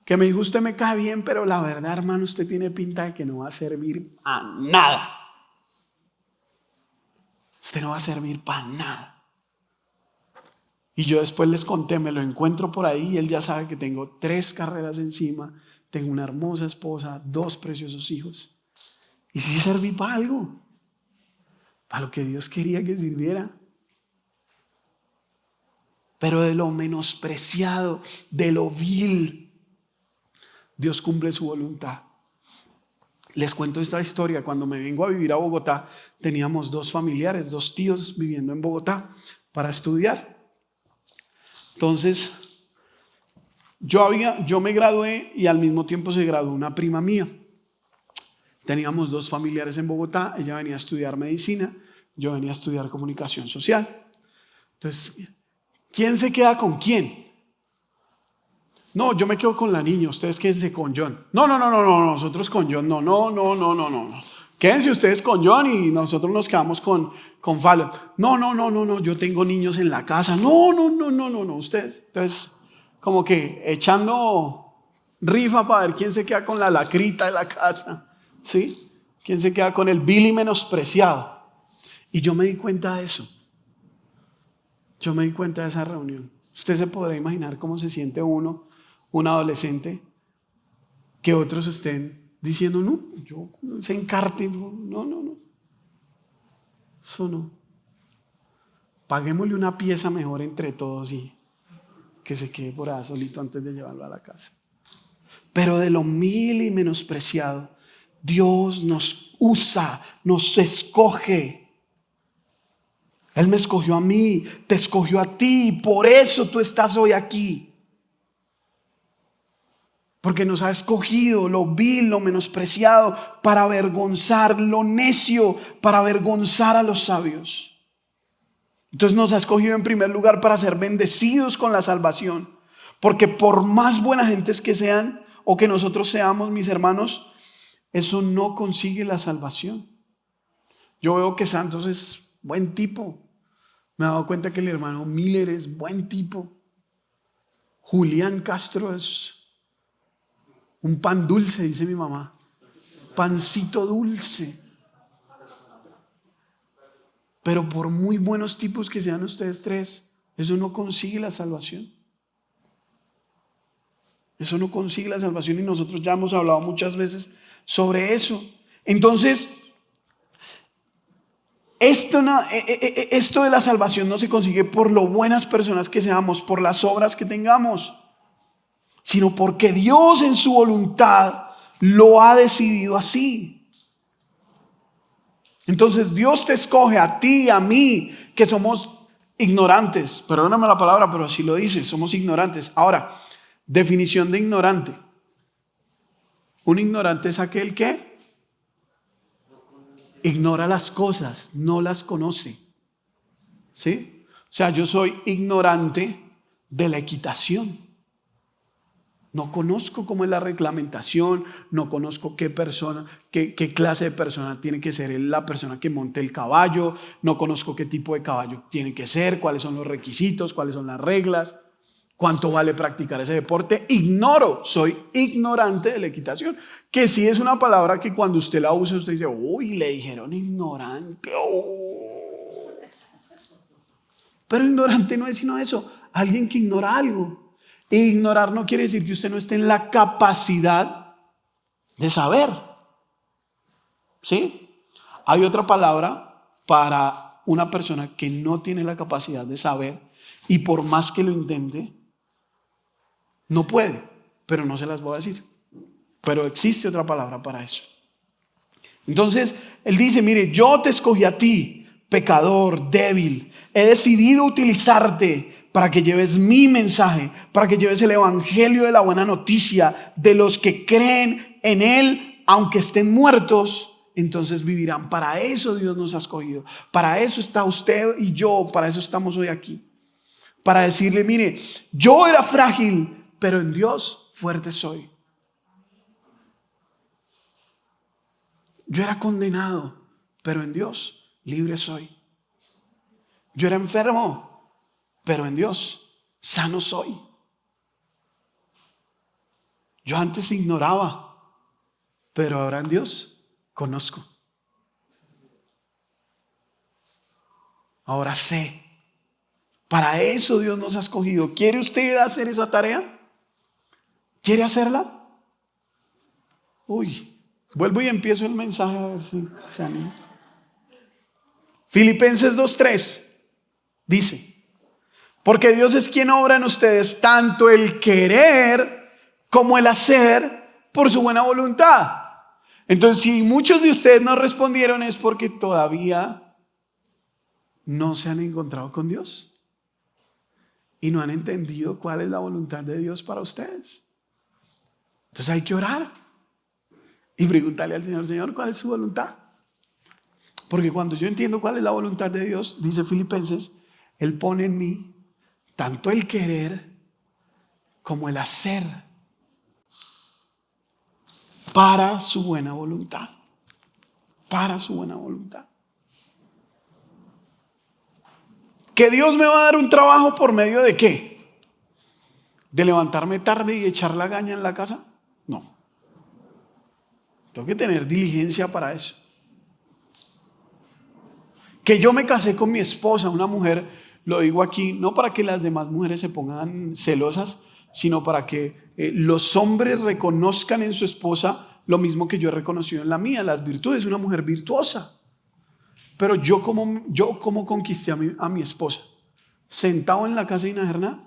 Que me dijo, usted me cae bien, pero la verdad, hermano, usted tiene pinta de que no va a servir a nada. Usted no va a servir para nada. Y yo después les conté, me lo encuentro por ahí y él ya sabe que tengo 3 carreras encima, tengo una hermosa esposa, 2 preciosos hijos. Y sí serví para algo, para lo que Dios quería que sirviera. Pero de lo menospreciado, de lo vil, Dios cumple su voluntad. Les cuento esta historia. Cuando me vengo a vivir a Bogotá, teníamos 2 familiares, 2 tíos viviendo en Bogotá para estudiar. Entonces, yo me gradué y al mismo tiempo se graduó una prima mía. Teníamos 2 familiares en Bogotá. Ella venía a estudiar medicina, yo venía a estudiar comunicación social. Entonces, ¿quién se queda con quién? No, yo me quedo con la niña, ustedes quédense con John. No, nosotros con John, no. Quédense ustedes con John y nosotros nos quedamos con Fallon. No, yo tengo niños en la casa. No, ustedes. Entonces, como que echando rifa para ver quién se queda con la lacrita de la casa, ¿sí? ¿Quién se queda con el vil y menospreciado? Y yo me di cuenta de eso. Yo me di cuenta de esa reunión. Usted se podrá imaginar cómo se siente uno, un adolescente, que otros estén diciendo, no, yo se encarte, no. Eso no. Paguémosle una pieza mejor entre todos y que se quede por ahí solito antes de llevarlo a la casa. Pero de lo vil y menospreciado, Dios nos usa, nos escoge. Él me escogió a mí, te escogió a ti, por eso tú estás hoy aquí. Porque nos ha escogido lo vil, lo menospreciado, para avergonzar lo necio, para avergonzar a los sabios. Entonces nos ha escogido en primer lugar para ser bendecidos con la salvación. Porque por más buena gentes que sean o que nosotros seamos, mis hermanos, eso no consigue la salvación. Yo veo que Santos es buen tipo. Me he dado cuenta que el hermano Miller es buen tipo. Julián Castro es un pan dulce, dice mi mamá. Pancito dulce. Pero por muy buenos tipos que sean ustedes tres, eso no consigue la salvación. Eso no consigue la salvación y nosotros ya hemos hablado muchas veces sobre eso. Entonces, esto de la salvación no se consigue por lo buenas personas que seamos, por las obras que tengamos, sino porque Dios en su voluntad lo ha decidido así. Entonces Dios te escoge a ti y a mí, que somos ignorantes. Perdóname la palabra, pero así lo dice, somos ignorantes. Ahora, definición de ignorante. Un ignorante es aquel que ignora las cosas, no las conoce. ¿Sí? O sea, yo soy ignorante de la equitación. No conozco cómo es la reglamentación, no conozco qué clase de persona tiene que ser la persona que monte el caballo, no conozco qué tipo de caballo tiene que ser, cuáles son los requisitos, cuáles son las reglas, cuánto vale practicar ese deporte. Ignoro, soy ignorante de la equitación, que sí es una palabra que cuando usted la usa, usted dice, uy, le dijeron ignorante. Oh. Pero ignorante no es sino eso, alguien que ignora algo. E ignorar no quiere decir que usted no esté en la capacidad de saber. ¿Sí? Hay otra palabra para una persona que no tiene la capacidad de saber y por más que lo intente, no puede, pero no se las voy a decir. Pero existe otra palabra para eso. Entonces, él dice, mire, yo te escogí a ti, pecador, débil. He decidido utilizarte para que lleves mi mensaje, para que lleves el evangelio de la buena noticia de los que creen en él, aunque estén muertos, entonces vivirán. Para eso Dios nos ha escogido. Para eso está usted y yo, para eso estamos hoy aquí. Para decirle, mire, yo era frágil, pero en Dios fuerte soy. Yo era condenado, pero en Dios libre soy. Yo era enfermo, pero en Dios sano soy. Yo antes ignoraba, pero ahora en Dios conozco. Ahora sé. Para eso Dios nos ha escogido. ¿Quiere usted hacer esa tarea? ¿Quiere hacerla? Uy, vuelvo y empiezo el mensaje a ver si se anima. Filipenses 2:3 dice, porque Dios es quien obra en ustedes tanto el querer como el hacer por su buena voluntad. Entonces, si muchos de ustedes no respondieron es porque todavía no se han encontrado con Dios y no han entendido cuál es la voluntad de Dios para ustedes. Entonces hay que orar y preguntarle al Señor, Señor, ¿cuál es su voluntad? Porque cuando yo entiendo cuál es la voluntad de Dios, dice Filipenses, Él pone en mí tanto el querer como el hacer para su buena voluntad. Para su buena voluntad. ¿Que Dios me va a dar un trabajo por medio de qué? ¿De levantarme tarde y echar la gaña en la casa? No. Tengo que tener diligencia para eso. Que yo me casé con mi esposa, una mujer, lo digo aquí, no para que las demás mujeres se pongan celosas, sino para que los hombres reconozcan en su esposa lo mismo que yo he reconocido en la mía, las virtudes, una mujer virtuosa. Pero yo como conquisté a mi esposa, sentado en la casa sin hacer nada.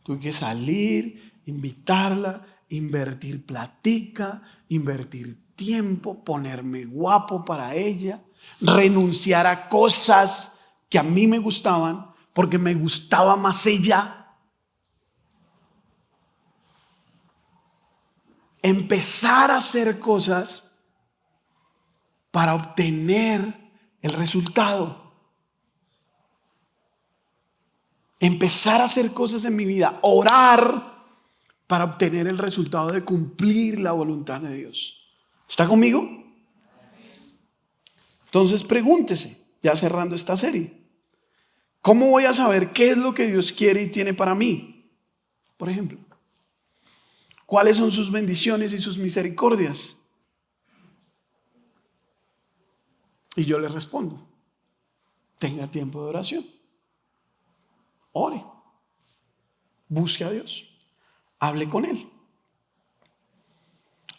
Tuve que salir, invitarla, invertir platica, invertir tiempo, ponerme guapo para ella, renunciar a cosas que a mí me gustaban porque me gustaba más ella. empezar a hacer cosas para obtener el resultado. Empezar a hacer cosas en mi vida, orar para obtener el resultado de cumplir la voluntad de Dios. ¿Está conmigo? Entonces pregúntese, ya cerrando esta serie, ¿cómo voy a saber qué es lo que Dios quiere y tiene para mí? Por ejemplo, ¿cuáles son sus bendiciones y sus misericordias? Y yo le respondo, tenga tiempo de oración, ore, busque a Dios, hable con Él.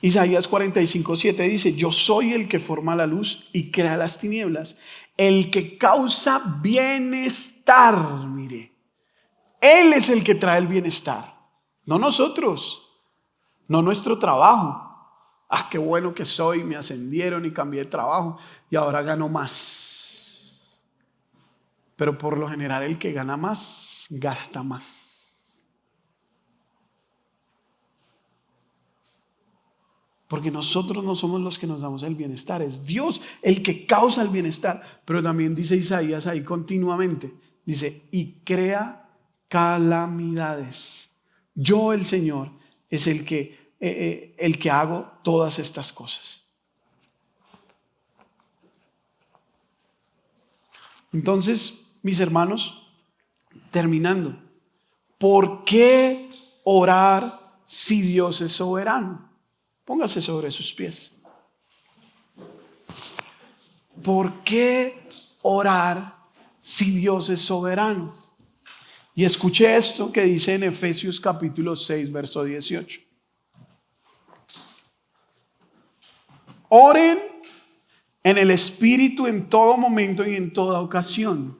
Isaías 45:7 dice, yo soy el que forma la luz y crea las tinieblas, el que causa bienestar, mire, Él es el que trae el bienestar, no nosotros, no nuestro trabajo. Qué bueno que soy, me ascendieron y cambié de trabajo y ahora gano más. Pero por lo general el que gana más, gasta más. Porque nosotros no somos los que nos damos el bienestar, es Dios el que causa el bienestar. Pero también dice Isaías ahí continuamente, dice, y crea calamidades. Yo, el Señor, es el que hago todas estas cosas. Entonces, mis hermanos, terminando, ¿por qué orar si Dios es soberano? Póngase sobre sus pies. ¿Por qué orar si Dios es soberano? Y escuche esto que dice en Efesios capítulo 6, verso 18. Oren en el Espíritu en todo momento y en toda ocasión.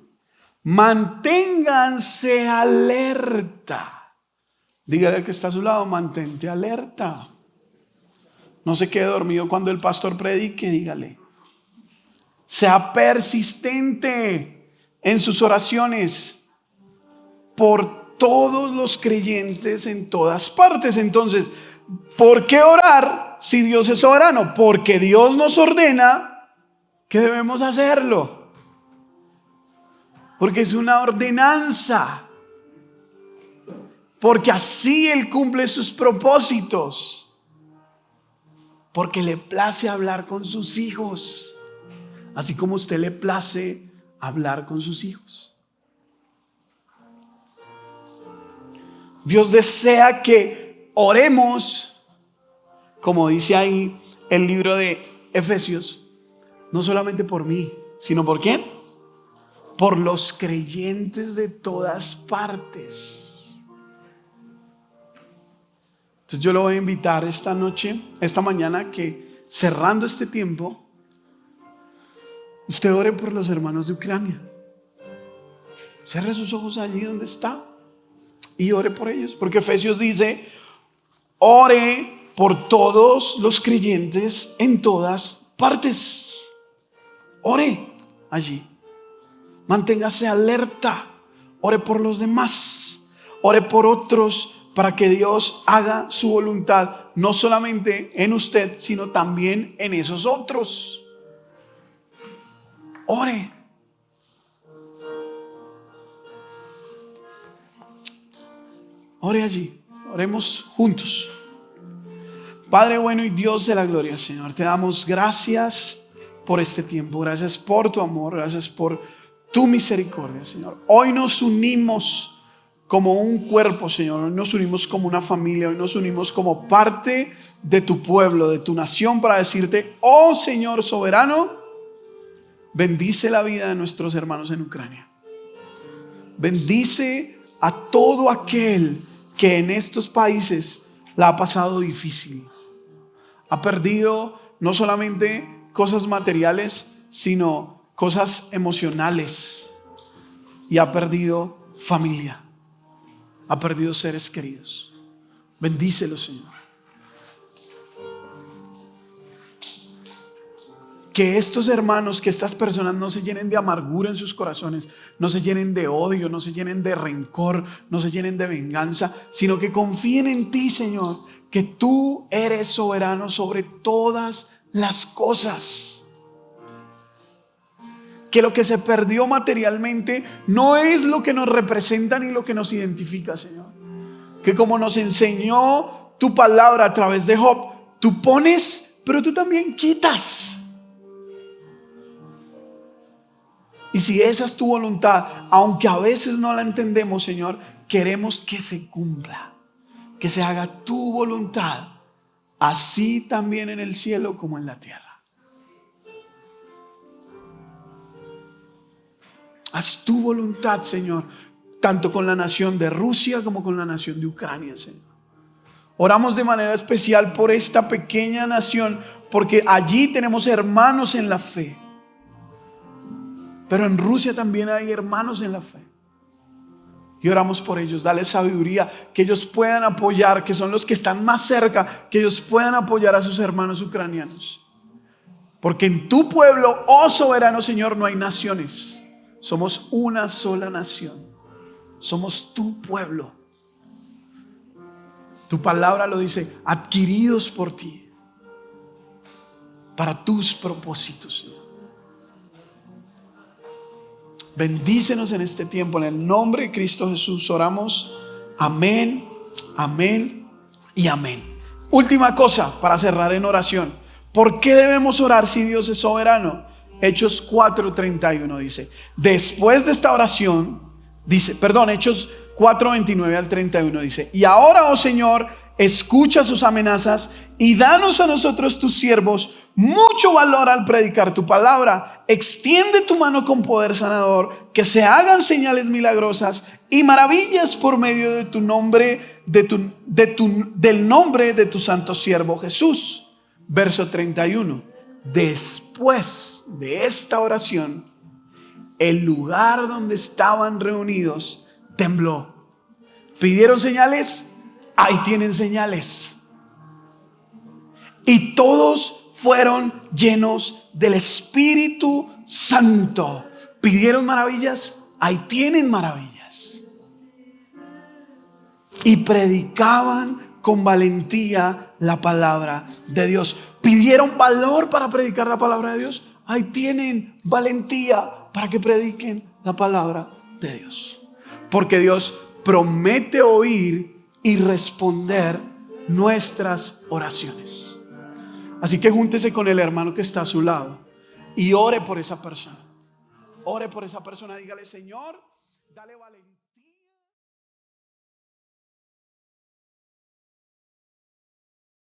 Manténganse alerta. Dígale al que está a su lado, mantente alerta. No se quede dormido cuando el pastor predique, dígale. Sea persistente en sus oraciones por todos los creyentes en todas partes. Entonces, ¿por qué orar si Dios es soberano? Porque Dios nos ordena que debemos hacerlo. Porque es una ordenanza. Porque así Él cumple sus propósitos. Porque le place hablar con sus hijos. Así como a usted le place hablar con sus hijos. Dios desea que oremos, como dice ahí el libro de Efesios, no solamente por mí, sino ¿por quién? Por los creyentes de todas partes. Entonces yo lo voy a invitar esta mañana, que cerrando este tiempo, usted ore por los hermanos de Ucrania. Cierre sus ojos allí donde está y ore por ellos, porque Efesios dice, ore por todos los creyentes en todas partes. Ore allí, manténgase alerta, ore por los demás, ore por otros para que Dios haga su voluntad, no solamente en usted, sino también en esos otros. Ore. Ore allí, oremos juntos. Padre bueno y Dios de la gloria, Señor, te damos gracias por este tiempo, gracias por tu amor, gracias por tu misericordia, Señor. Hoy nos unimos como un cuerpo, Señor, hoy nos unimos como una familia, hoy nos unimos como parte de tu pueblo, de tu nación, para decirte, oh Señor soberano, bendice la vida de nuestros hermanos en Ucrania. Bendice a todo aquel que en estos países la ha pasado difícil. Ha perdido no solamente cosas materiales, sino cosas emocionales. Y ha perdido familia. Ha perdido seres queridos. Bendícelo, Señor. Que estos hermanos, que estas personas no se llenen de amargura en sus corazones, no se llenen de odio, no se llenen de rencor, no se llenen de venganza, sino que confíen en ti, Señor, que tú eres soberano sobre todas las cosas. Que lo que se perdió materialmente no es lo que nos representa ni lo que nos identifica, Señor. Que como nos enseñó tu palabra a través de Job, tú pones, pero tú también quitas. Y si esa es tu voluntad, aunque a veces no la entendemos, Señor, queremos que se cumpla, que se haga tu voluntad, así también en el cielo como en la tierra. Haz tu voluntad, Señor, tanto con la nación de Rusia como con la nación de Ucrania, Señor. Oramos de manera especial por esta pequeña nación, porque allí tenemos hermanos en la fe. Pero en Rusia también hay hermanos en la fe. Y oramos por ellos, dale sabiduría, que ellos puedan apoyar, que son los que están más cerca, que ellos puedan apoyar a sus hermanos ucranianos. Porque en tu pueblo, oh soberano Señor, no hay naciones. Somos una sola nación. Somos tu pueblo. Tu palabra lo dice, adquiridos por ti, para tus propósitos, Señor. Bendícenos en este tiempo, en el nombre de Cristo Jesús oramos. Amén, amén y amén. Última cosa para cerrar en oración. ¿Por qué debemos orar si Dios es soberano? Hechos 4:31 dice, después de esta oración, Hechos 4:29 al 31 dice, y ahora, oh Señor, escucha sus amenazas y danos a nosotros tus siervos mucho valor al predicar tu palabra. Extiende tu mano con poder sanador, que se hagan señales milagrosas y maravillas por medio de tu nombre, del nombre de tu santo siervo Jesús. Verso 31. Después de esta oración, el lugar donde estaban reunidos tembló. ¿Pidieron señales? Ahí tienen señales. Y todos fueron llenos del Espíritu Santo. ¿Pidieron maravillas? Ahí tienen maravillas. Y predicaban con valentía la palabra de Dios. ¿Pidieron valor para predicar la palabra de Dios? Ahí tienen valentía para que prediquen la palabra de Dios. Porque Dios promete oír y responder nuestras oraciones. Así que júntese con el hermano que está a su lado y ore por esa persona. Ore por esa persona, dígale, Señor, dale valentía.